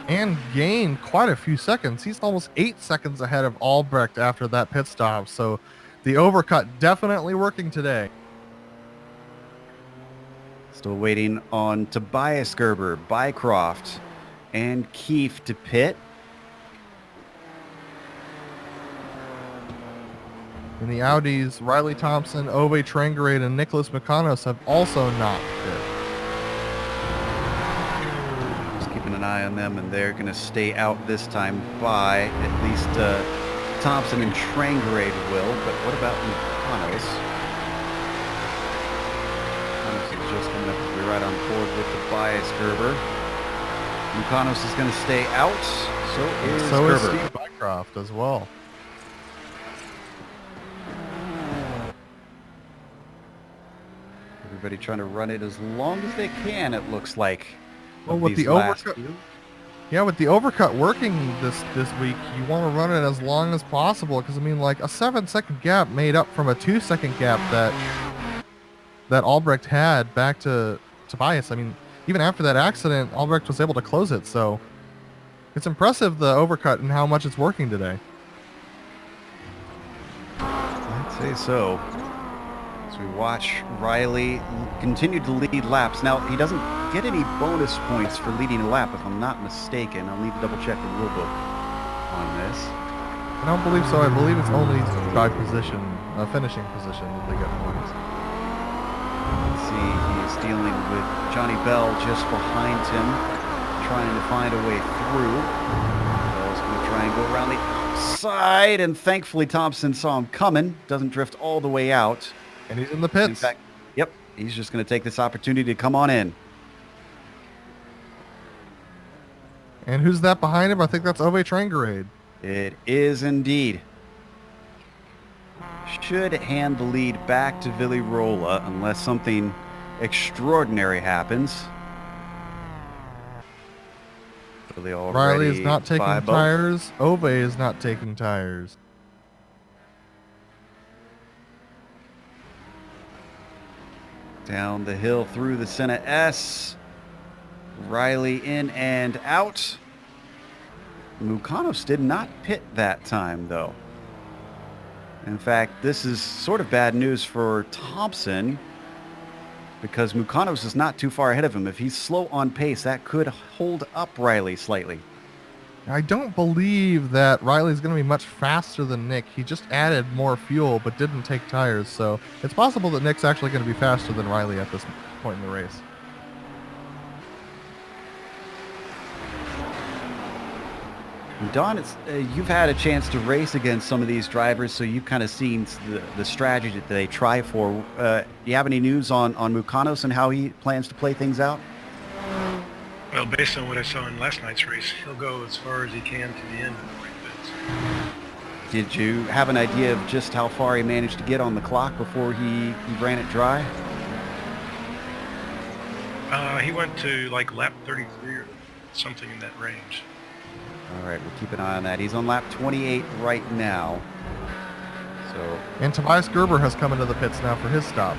And gained quite a few seconds. He's almost 8 seconds ahead of Albrecht after that pit stop. So the overcut definitely working today. Still waiting on Tobias Gerber, Bycroft, and Keefe to pit. In the Audis, Riley Thompson, Ove Trangarade, and Nicholas Mukanos have also not pit. Just keeping an eye on them, and they're going to stay out this time by at least Thompson and Trangarade will. But what about Mukanos? Mukanos is just coming up to be right on board with Tobias Gerber. Mukanos is going to stay out. So is Gerber. Steve Bycroft as well. Everybody trying to run it as long as they can, it looks like. Well, with the overcut, with the overcut working this week, you want to run it as long as possible because I mean, like a 7-second gap made up from a 2-second gap that Albrecht had back to Tobias. I mean, even after that accident, Albrecht was able to close it. So it's impressive the overcut and how much it's working today. I'd say so. We watch Riley continue to lead laps. Now, he doesn't get any bonus points for leading a lap, if I'm not mistaken. I'll need to double check the rule book on this. I don't believe so. I believe it's only by position, finishing position that they get points. Let's see, he's dealing with Johnny Bell just behind him, trying to find a way through. Bell's going to try and go around the outside, and thankfully Thompson saw him coming. Doesn't drift all the way out. And he's in the pits. In fact, yep, he's just going to take this opportunity to come on in. And who's that behind him? I think that's Ove Trangarade. It is indeed. Should hand the lead back to Villy Rolla unless something extraordinary happens. So they all Riley ready is not to taking buy both? tires. Ove is not taking tires. Down the hill through the Senna S. Riley in and out. Mukanos did not pit that time, though. In fact, this is sort of bad news for Thompson because Mukanos is not too far ahead of him. If he's slow on pace, that could hold up Riley slightly. I don't believe that Riley's going to be much faster than Nick. He just added more fuel but didn't take tires, so it's possible that Nick's actually going to be faster than Riley at this point in the race. Don, you've had a chance to race against some of these drivers, so you've kind of seen the strategy that they try for. Do you have any news on Mukanos and how he plans to play things out? Well, based on what I saw in last night's race, he'll go as far as he can to the end of the right pits. Did you have an idea of just how far he managed to get on the clock before he ran it dry? He went to like lap 33 or something in that range. All right, we'll keep an eye on that. He's on lap 28 right now. So, And Tobias Gerber has come into the pits now for his stop.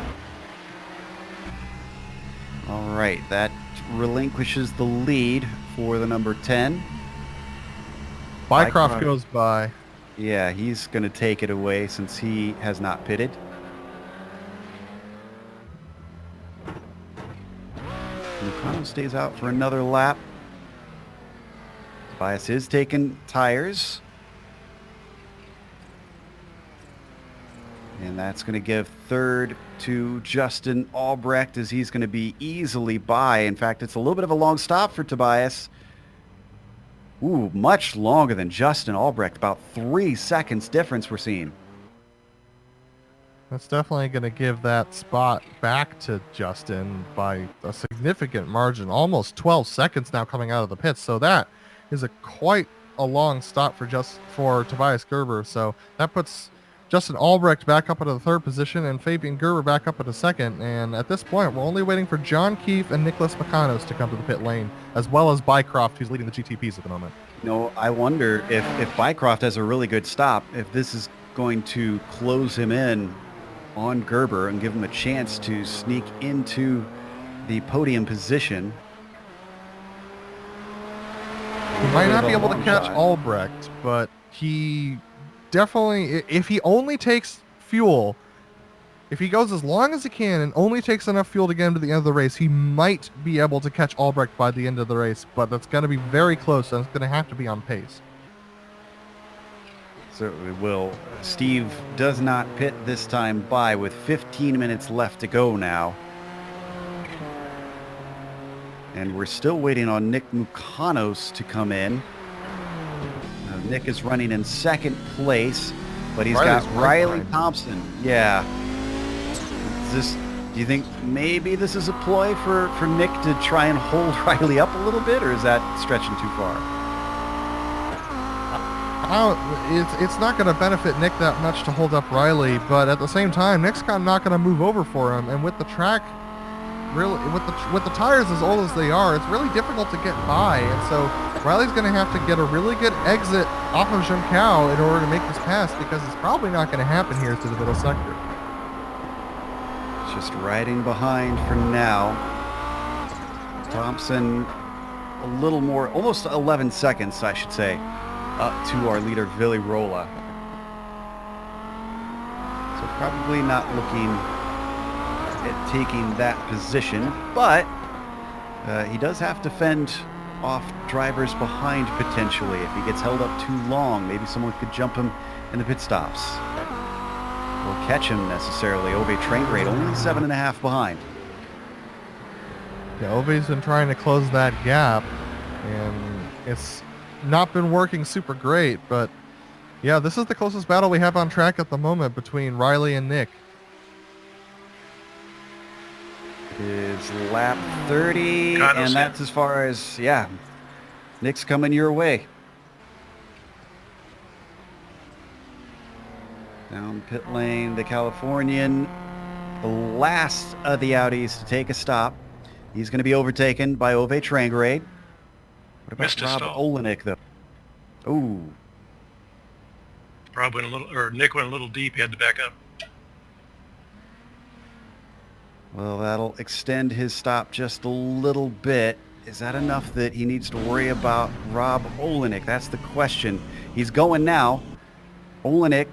all right, that relinquishes the lead for the number 10. Bycroft goes by. Yeah, he's going to take it away since he has not pitted. Lucano stays out for another lap. Tobias is taking tires. And that's going to give third to Justin Albrecht as he's going to be easily by. In fact, it's a little bit of a long stop for Tobias. Ooh, much longer than Justin Albrecht. About 3 seconds difference we're seeing. That's definitely going to give that spot back to Justin by a significant margin. Almost 12 seconds now coming out of the pits. So that is quite a long stop for Tobias Gerber. So that puts Justin Albrecht back up into the third position and Fabian Gerber back up into second. And at this point, we're only waiting for John Keefe and Nicholas Makanos to come to the pit lane, as well as Bycroft, who's leading the GTPs at the moment. You know, I wonder if Bycroft has a really good stop, if this is going to close him in on Gerber and give him a chance to sneak into the podium position. He might not be able to catch Albrecht, but he definitely, if he only takes fuel, if he goes as long as he can and only takes enough fuel to get him to the end of the race, he might be able to catch Albrecht by the end of the race, but that's going to be very close, and it's going to have to be on pace. Certainly will. Steve does not pit this time by with 15 minutes left to go now. And we're still waiting on Nick Mukanos to come in. Nick is running in second place, but he's got Riley Thompson. Yeah. Do you think maybe this is a ploy for Nick to try and hold Riley up a little bit, or is that stretching too far? It's not going to benefit Nick that much to hold up Riley, but at the same time, Nick's not going to move over for him, and with the track, really, with the tires as old as they are, it's really difficult to get by, and so Riley's going to have to get a really good exit off of Junção in order to make this pass, because it's probably not going to happen here to the middle sector. Just riding behind for now. Thompson a little more, almost 11 seconds, I should say, up to our leader, Villy Rolla. So probably not looking at taking that position, but he does have to fend off drivers behind potentially. If he gets held up too long, maybe someone could jump him in the pit stops. Or catch him necessarily. Ove train rate only 7.5 behind. Yeah, Ove's been trying to close that gap, and it's not been working super great, but yeah, this is the closest battle we have on track at the moment between Riley and Nick. It is lap 30, and that's as far as, yeah, Nick's coming your way. Down pit lane, the Californian, the last of the Audis to take a stop. He's going to be overtaken by Ove Trangrade. What about Missed his Rob stall. Olenek, though? Ooh. Rob went a little, or Nick went a little deep. He had to back up. Well, that'll extend his stop just a little bit. Is that enough that he needs to worry about Rob Olenek? That's the question. He's going now. Olenek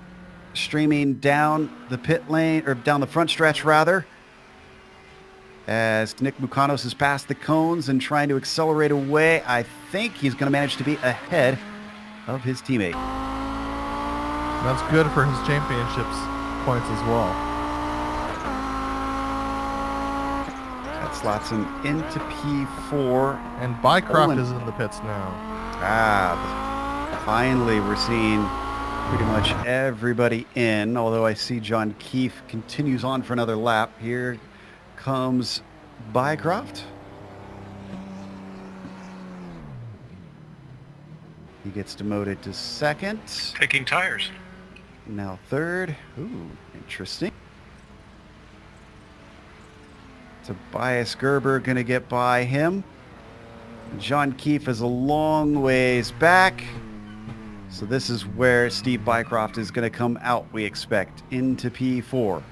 streaming down the pit lane, or down the front stretch, rather, as Nick Mukanos has passed the cones and trying to accelerate away. I think he's going to manage to be ahead of his teammate. That's good for his championships points as well. That slots him into P4. And Bycroft is in the pits now. Finally we're seeing pretty much everybody in, although I see John Keefe continues on for another lap. Here comes Bycroft. He gets demoted to second. Taking tires. Now third. Ooh, interesting. Tobias Gerber going to get by him. John Keefe is a long ways back. So this is where Steve Bycroft is going to come out, we expect, into P4.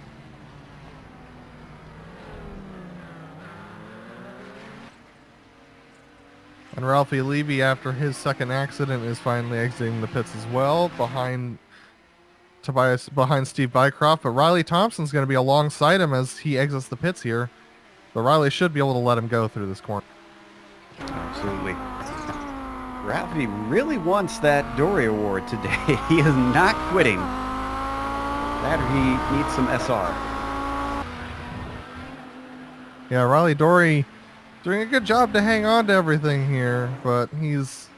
And Ralphie Levy, after his second accident, is finally exiting the pits as well, behind Steve Bycroft. But Riley Thompson's going to be alongside him as he exits the pits here. But Riley should be able to let him go through this corner. Absolutely. Ralphie really wants that Dory Award today. He is not quitting. That or he needs some SR. Yeah, Riley Dory doing a good job to hang on to everything here, but he's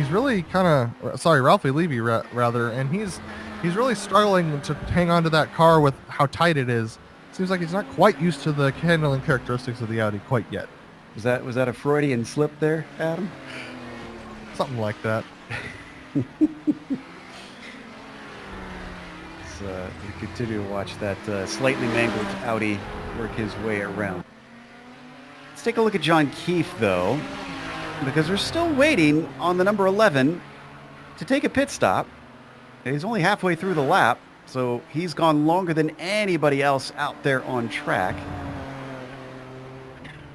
really kind of, sorry, Ralphie Levy rather, and he's really struggling to hang on to that car with how tight it is. Seems like he's not quite used to the handling characteristics of the Audi quite yet. Was that a Freudian slip there, Adam? Something like that. So you continue to watch that slightly mangled Audi work his way around. Let's take a look at John Keefe, though, because we're still waiting on the number 11 to take a pit stop. He's only halfway through the lap, so he's gone longer than anybody else out there on track.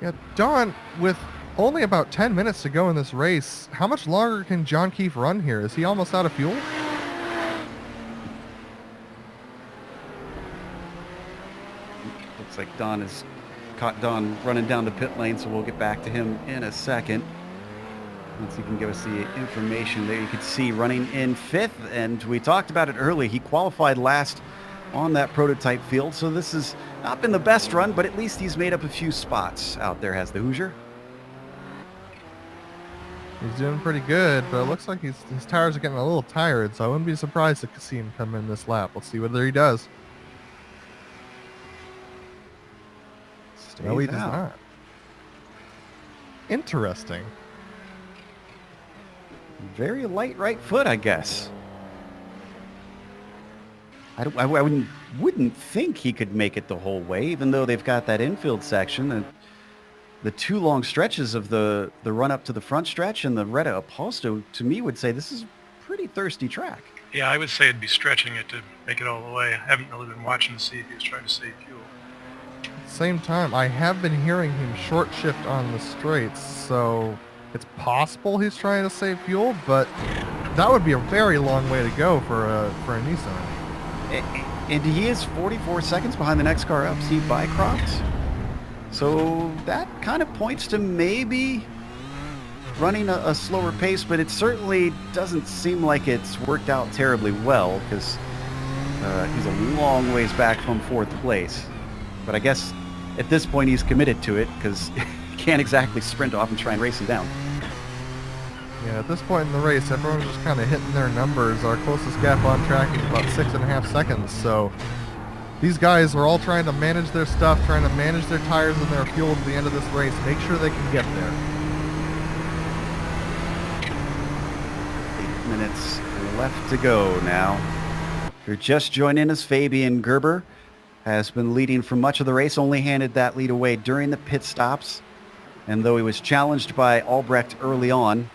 Yeah, Don, with only about 10 minutes to go in this race, how much longer can John Keefe run here? Is he almost out of fuel? Looks like Don has caught Don running down the pit lane, so we'll get back to him in a second. Once he can give us the information there, you can see running in 5th, and we talked about it early. He qualified last on that prototype field, so this has not been the best run, but at least he's made up a few spots out there, has the Hoosier. He's doing pretty good, but it looks like his tires are getting a little tired, so I wouldn't be surprised to see him come in this lap. Let's see whether he does. No, he does not. Interesting. Very light right foot, I guess. I wouldn't think he could make it the whole way, even though they've got that infield section. And the two long stretches of the run up to the front stretch and the Retta Apolsto, to me, would say this is a pretty thirsty track. Yeah, I would say it'd be stretching it to make it all the way. I haven't really been watching to see if he was trying to save fuel. Same time, I have been hearing him short shift on the straights, so it's possible he's trying to save fuel, but that would be a very long way to go for a Nissan. And he is 44 seconds behind the next car up, Steve Bycroft. So that kind of points to maybe running a slower pace, but it certainly doesn't seem like it's worked out terribly well, because he's a long ways back from 4th place. But I guess at this point he's committed to it, because he can't exactly sprint off and try and race him down. Yeah, at this point in the race, everyone's just kind of hitting their numbers. Our closest gap on track is about 6.5 seconds, so these guys are all trying to manage their stuff, trying to manage their tires and their fuel to the end of this race, make sure they can get there. 8 minutes left to go now. If you're just joining us, Fabian Gerber has been leading for much of the race, only handed that lead away during the pit stops. And though he was challenged by Albrecht early on,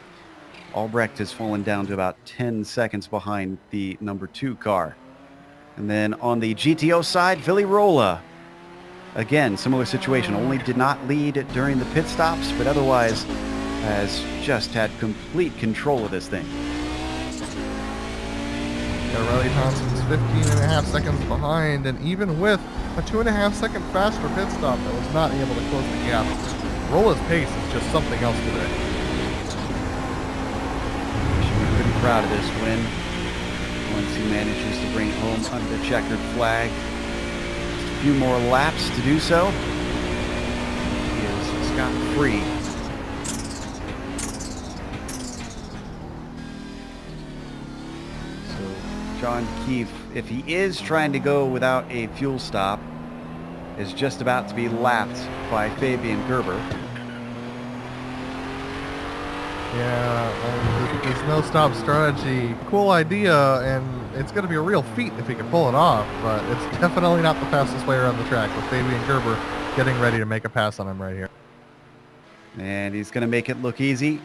Albrecht has fallen down to about 10 seconds behind the number 2 car. And then on the GTO side, Villirola. Again, similar situation. Only did not lead during the pit stops, but otherwise has just had complete control of this thing. Riley Thompson's 15.5 seconds behind, and even with a 2.5 second faster pit stop that was not able to close the gap, Rola's pace is just something else today. Should be pretty proud of this win once he manages to bring home under the checkered flag. Just a few more laps to do so. He is scot-free. John Keefe, if he is trying to go without a fuel stop, is just about to be lapped by Fabian Gerber. Yeah, this no-stop strategy, cool idea, and it's going to be a real feat if he can pull it off, but it's definitely not the fastest way around the track with Fabian Gerber getting ready to make a pass on him right here. And he's going to make it look easy,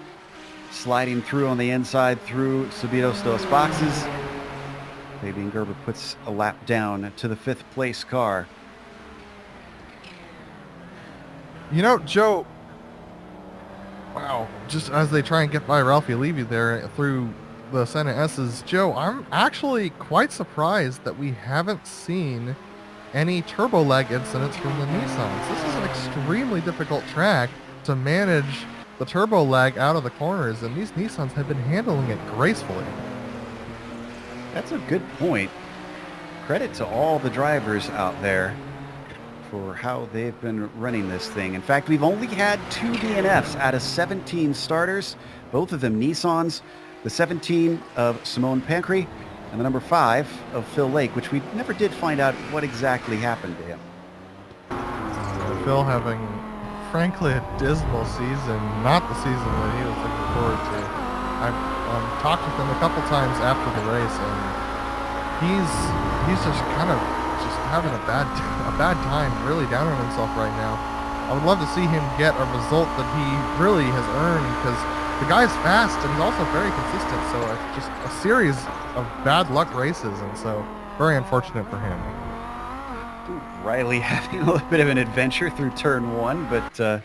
sliding through on the inside through Subidos dos boxes. Fabian Gerber puts a lap down to the 5th place car. You know, Joe, wow, just as they try and get by Ralphie Levy there through the Senna S's, Joe, I'm actually quite surprised that we haven't seen any turbo lag incidents from the Nissans. This is an extremely difficult track to manage the turbo lag out of the corners, and these Nissans have been handling it gracefully. That's a good point. Credit to all the drivers out there for how they've been running this thing. In fact, we've only had 2 DNFs out of 17 starters, both of them Nissans, the 17 of Simone Pancri and the number 5 of Phil Lake, which we never did find out what exactly happened to him. Phil having, frankly, a dismal season, not the season that he was looking forward to. I've talked with him a couple times after the race, and he's just kind of just having a bad time, really down on himself right now. I would love to see him get a result that he really has earned, because the guy's fast and he's also very consistent. So it's just a series of bad luck races, and so very unfortunate for him. Riley having a little bit of an adventure through turn 1, but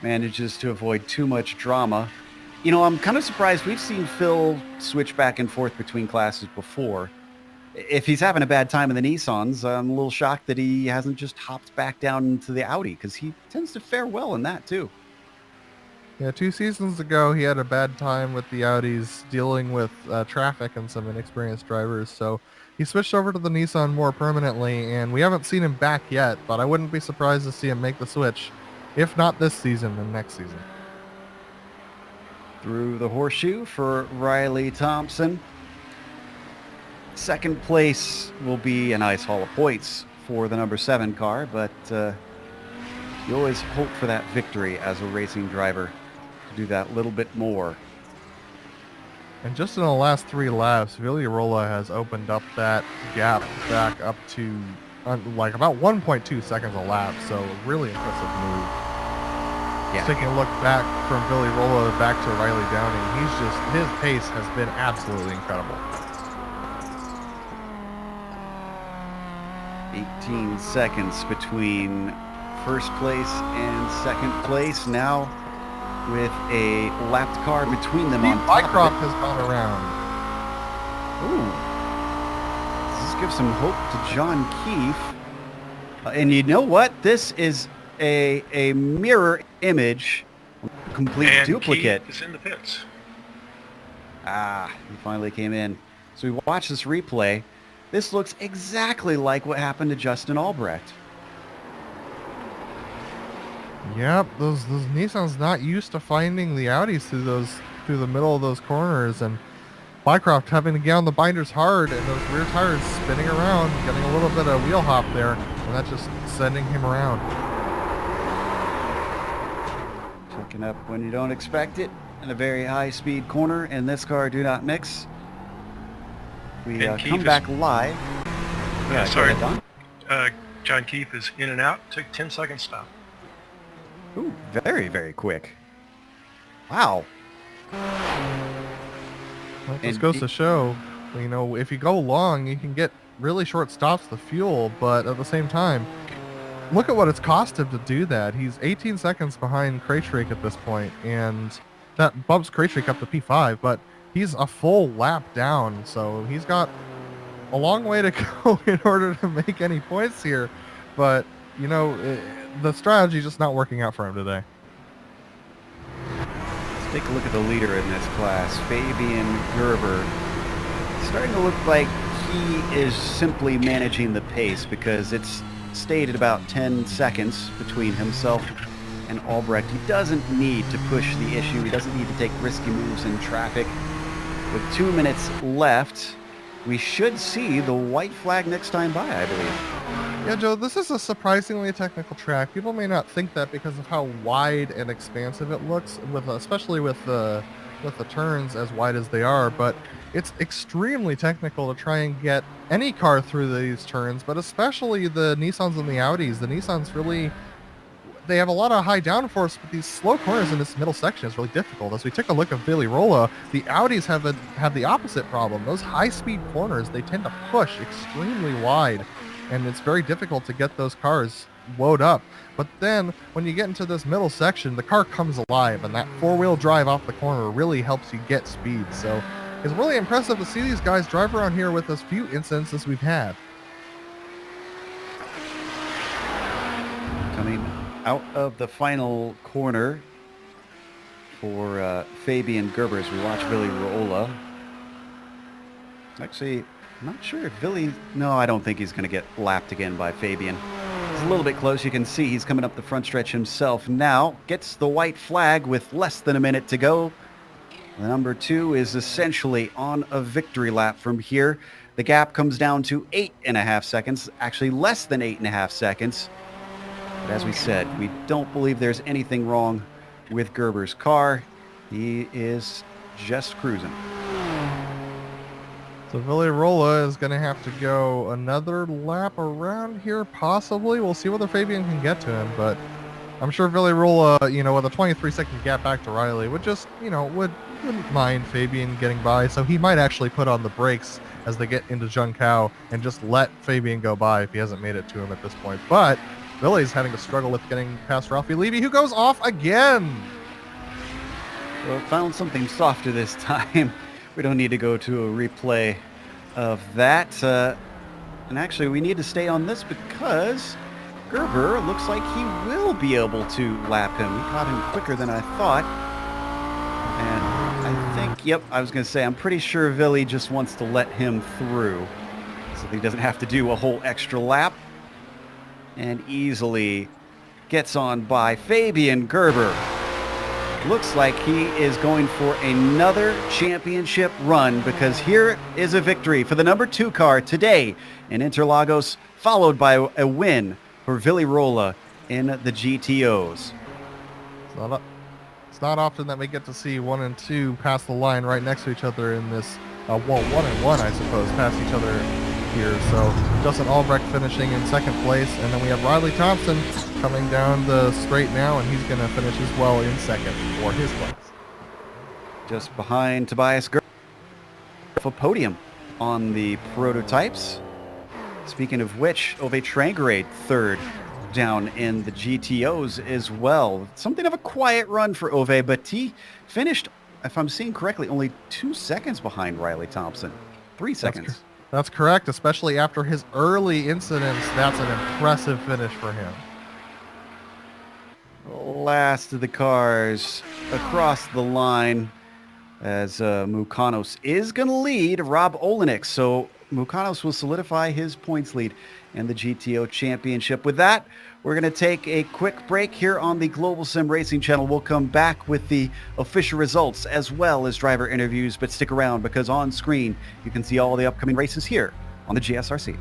manages to avoid too much drama. You know, I'm kind of surprised. We've seen Phil switch back and forth between classes before. If he's having a bad time in the Nissans, I'm a little shocked that he hasn't just hopped back down into the Audi, because he tends to fare well in that too. Yeah, 2 seasons ago, he had a bad time with the Audis dealing with traffic and some inexperienced drivers, so he switched over to the Nissan more permanently, and we haven't seen him back yet, but I wouldn't be surprised to see him make the switch, if not this season, then next season. Through the horseshoe for Riley Thompson. 2nd place will be a nice haul of points for the number 7 car, but you always hope for that victory as a racing driver, to do that little bit more. And just in the last 3 laps, Villirola has opened up that gap back up to like about 1.2 seconds a lap, so a really impressive move. Yeah. Taking a look back from Villirola back to Riley Downing, his pace has been absolutely incredible. 18 seconds between 1st place and 2nd place. Now with a lapped car between them on top Mycroft has gone around. Ooh. This gives some hope to John Keefe. And you know what? This is a mirror image, complete and duplicate. Keith is in the pits. He finally came in. So we watched this replay. This looks exactly like what happened to Justin Albrecht. Yep, those Nissans not used to finding the Audis through the middle of those corners, and Mycroft having to get on the binders hard, and those rear tires spinning around, getting a little bit of wheel hop there, and that's just sending him around. Checking up when you don't expect it in a very high-speed corner, and this car do not mix. We come back live. Sorry, John Keefe is in and out. Took 10 second stop. Ooh, very, very quick. Wow. Well, it just And goes to show, if you go long, you can get really short stops to fuel, but at the same time, look at what it's cost him to do that. He's 18 seconds behind Kraytrik at this point, and that bumps Kraytrik up to P5, but he's a full lap down, so he's got a long way to go in order to make any points here. But, the strategy just not working out for him today. Let's take a look at the leader in this class, Fabian Gerber. Starting to look like he is simply managing the pace because it's stayed at about 10 seconds between himself and Albrecht. He doesn't need to push the issue. He doesn't need to take risky moves in traffic. With 2 minutes left, we should see the white flag next time by, I believe. Yeah, Joe, this is a surprisingly technical track. People may not think that because of how wide and expansive it looks, especially with the turns as wide as they are, but it's extremely technical to try and get any car through these turns, but especially the Nissans and the Audis. The Nissans really, they have a lot of high downforce, but these slow corners in this middle section is really difficult. As we take a look at Vili Rola, the Audis have the opposite problem. Those high-speed corners, they tend to push extremely wide, and it's very difficult to get those cars load up. But then when you get into this middle section, the car comes alive, and that four-wheel drive off the corner really helps you get speed. So it's really impressive to see these guys drive around here with as few incidents as we've had. Coming out of the final corner for Fabian Gerber as we watch Vili Rola. Actually, I'm not sure if no, I don't think he's going to get lapped again by Fabian. It's a little bit close. You can see he's coming up the front stretch himself now. Gets the white flag with less than a minute to go. The number 2 is essentially on a victory lap from here. The gap comes down to 8.5 seconds, actually less than 8.5 seconds. But as we said, we don't believe there's anything wrong with Gerber's car. He is just cruising. So Vili Rola is going to have to go another lap around here, possibly. We'll see whether Fabian can get to him, but I'm sure Vili Rola, with a 23-second gap back to Riley, would just, wouldn't mind Fabian getting by. So he might actually put on the brakes as they get into Junção and just let Fabian go by if he hasn't made it to him at this point. But Vili's having to struggle with getting past Ralphie Levy, who goes off again. Well, found something softer this time. We don't need to go to a replay of that. And actually, we need to stay on this because Gerber looks like he will be able to lap him. He caught him quicker than I thought. And I think, I was going to say, I'm pretty sure Vili just wants to let him through so he doesn't have to do a whole extra lap. And easily gets on by Fabian Gerber. Looks like he is going for another championship run because here is a victory for the number 2 car today in Interlagos, followed by a win for Vili Rola in the GTOs. It's not often that we get to see 1 and 2 pass the line right next to each other in this, 1 and 1, I suppose, pass each other here. So Justin Albrecht finishing in 2nd place, and then we have Riley Thompson coming down the straight now, and he's going to finish as well in 2nd for his place. Just behind Tobias Gerber, a podium on the prototypes. Speaking of which, Ove Trangerade 3rd down in the GTOs as well. Something of a quiet run for Ove, but he finished, if I'm seeing correctly, only 2 seconds behind Riley Thompson. 3 seconds. That's correct, especially after his early incidents. That's an impressive finish for him. Last of the cars across the line as Mukanos is going to lead Rob Olenek. So Mukanos will solidify his points lead in the GTO Championship. With that, we're going to take a quick break here on the Global Sim Racing channel. We'll come back with the official results as well as driver interviews, but stick around because on screen you can see all the upcoming races here on the GSRC.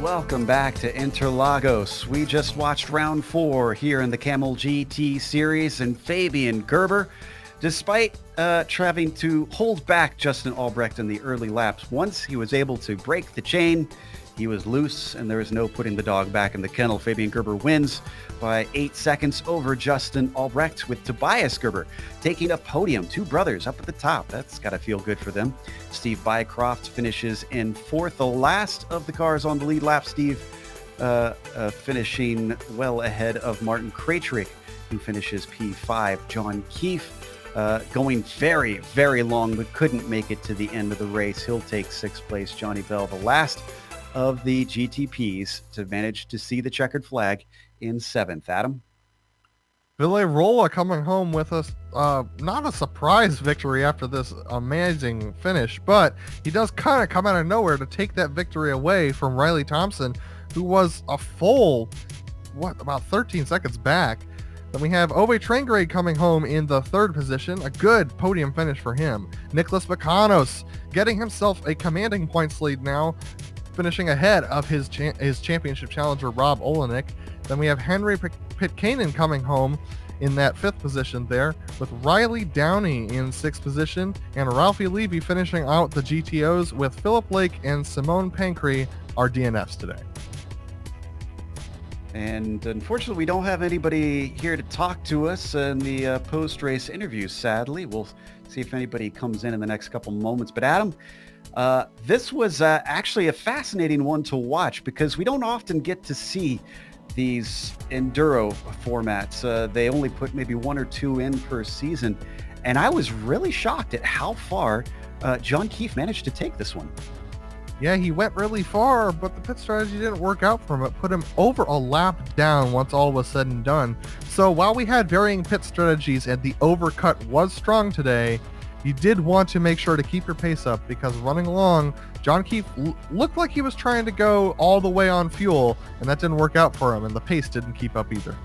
Welcome back to Interlagos. We just watched round 4 here in the Kamel GT series, and Fabian Gerber, despite having to hold back Justin Albrecht in the early laps, once he was able to break the chain, he was loose and there was no putting the dog back in the kennel. Fabian Gerber wins by 8 seconds over Justin Albrecht, with Tobias Gerber taking a podium. 2 brothers up at the top. That's got to feel good for them. Steve Bycroft finishes in 4th, the last of the cars on the lead lap. Steve finishing well ahead of Martin Krejcik, who finishes P5. John Keefe going very, very long, but couldn't make it to the end of the race. He'll take 6th place. Johnny Bell, the last of the GTPs to manage to see the checkered flag, in 7th. Adam? Villarola coming home with us, not a surprise victory after this amazing finish, but he does kind of come out of nowhere to take that victory away from Riley Thompson, who was a full, about 13 seconds back. Then we have Ove Traingrade coming home in the 3rd position, a good podium finish for him. Nicholas Bakanos getting himself a commanding points lead now, finishing ahead of his championship challenger Rob Olenek. Then we have Henry Pitkanen coming home in that 5th position there, with Riley Downey in 6th position, and Ralphie Levy finishing out the GTOs, with Philip Lake and Simone Pancree our DNFs today. And unfortunately, we don't have anybody here to talk to us in the post-race interviews, sadly. We'll see if anybody comes in the next couple moments. But Adam, this was actually a fascinating one to watch, because we don't often get to see these enduro formats. They only put maybe 1 or 2 in per season. And I was really shocked at how far John Keefe managed to take this one. Yeah, he went really far, but the pit strategy didn't work out for him. It put him over a lap down once all was said and done. So while we had varying pit strategies and the overcut was strong today, you did want to make sure to keep your pace up, because running along, John Keefe looked like he was trying to go all the way on fuel, and that didn't work out for him, and the pace didn't keep up either.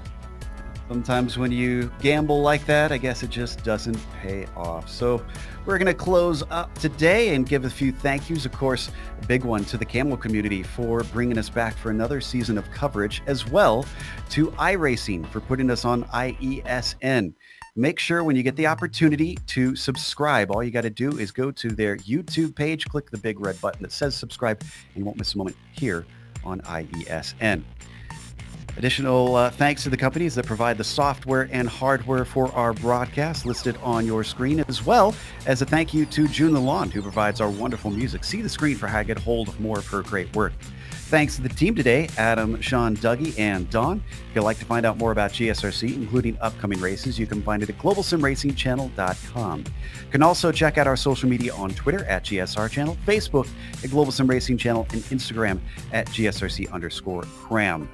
Sometimes when you gamble like that, I guess it just doesn't pay off. So we're going to close up today and give a few thank yous. Of course, a big one to the Kamel community for bringing us back for another season of coverage, as well to iRacing for putting us on IESN. Make sure when you get the opportunity to subscribe, all you got to do is go to their YouTube page, click the big red button that says subscribe, and you won't miss a moment here on IESN. Additional thanks to the companies that provide the software and hardware for our broadcast, listed on your screen, as well as a thank you to June Lalonde, who provides our wonderful music. See the screen for how to get hold of more of her great work. Thanks to the team today, Adam, Sean, Dougie, and Don. If you'd like to find out more about GSRC, including upcoming races, you can find it at globalsimracingchannel.com. You can also check out our social media on Twitter at GSR Channel, Facebook at Global Sim Racing Channel, and Instagram at GSRC_Cram.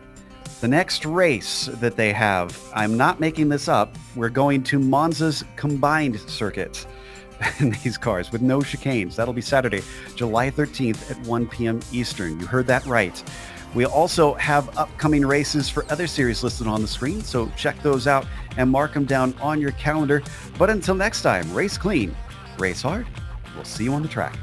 The next race that they have, I'm not making this up, we're going to Monza's combined circuit in these cars with no chicanes. That'll be Saturday, July 13th at 1 p.m. Eastern. You heard that right. We also have upcoming races for other series listed on the screen, so check those out and mark them down on your calendar. But until next time, race clean, race hard. We'll see you on the track.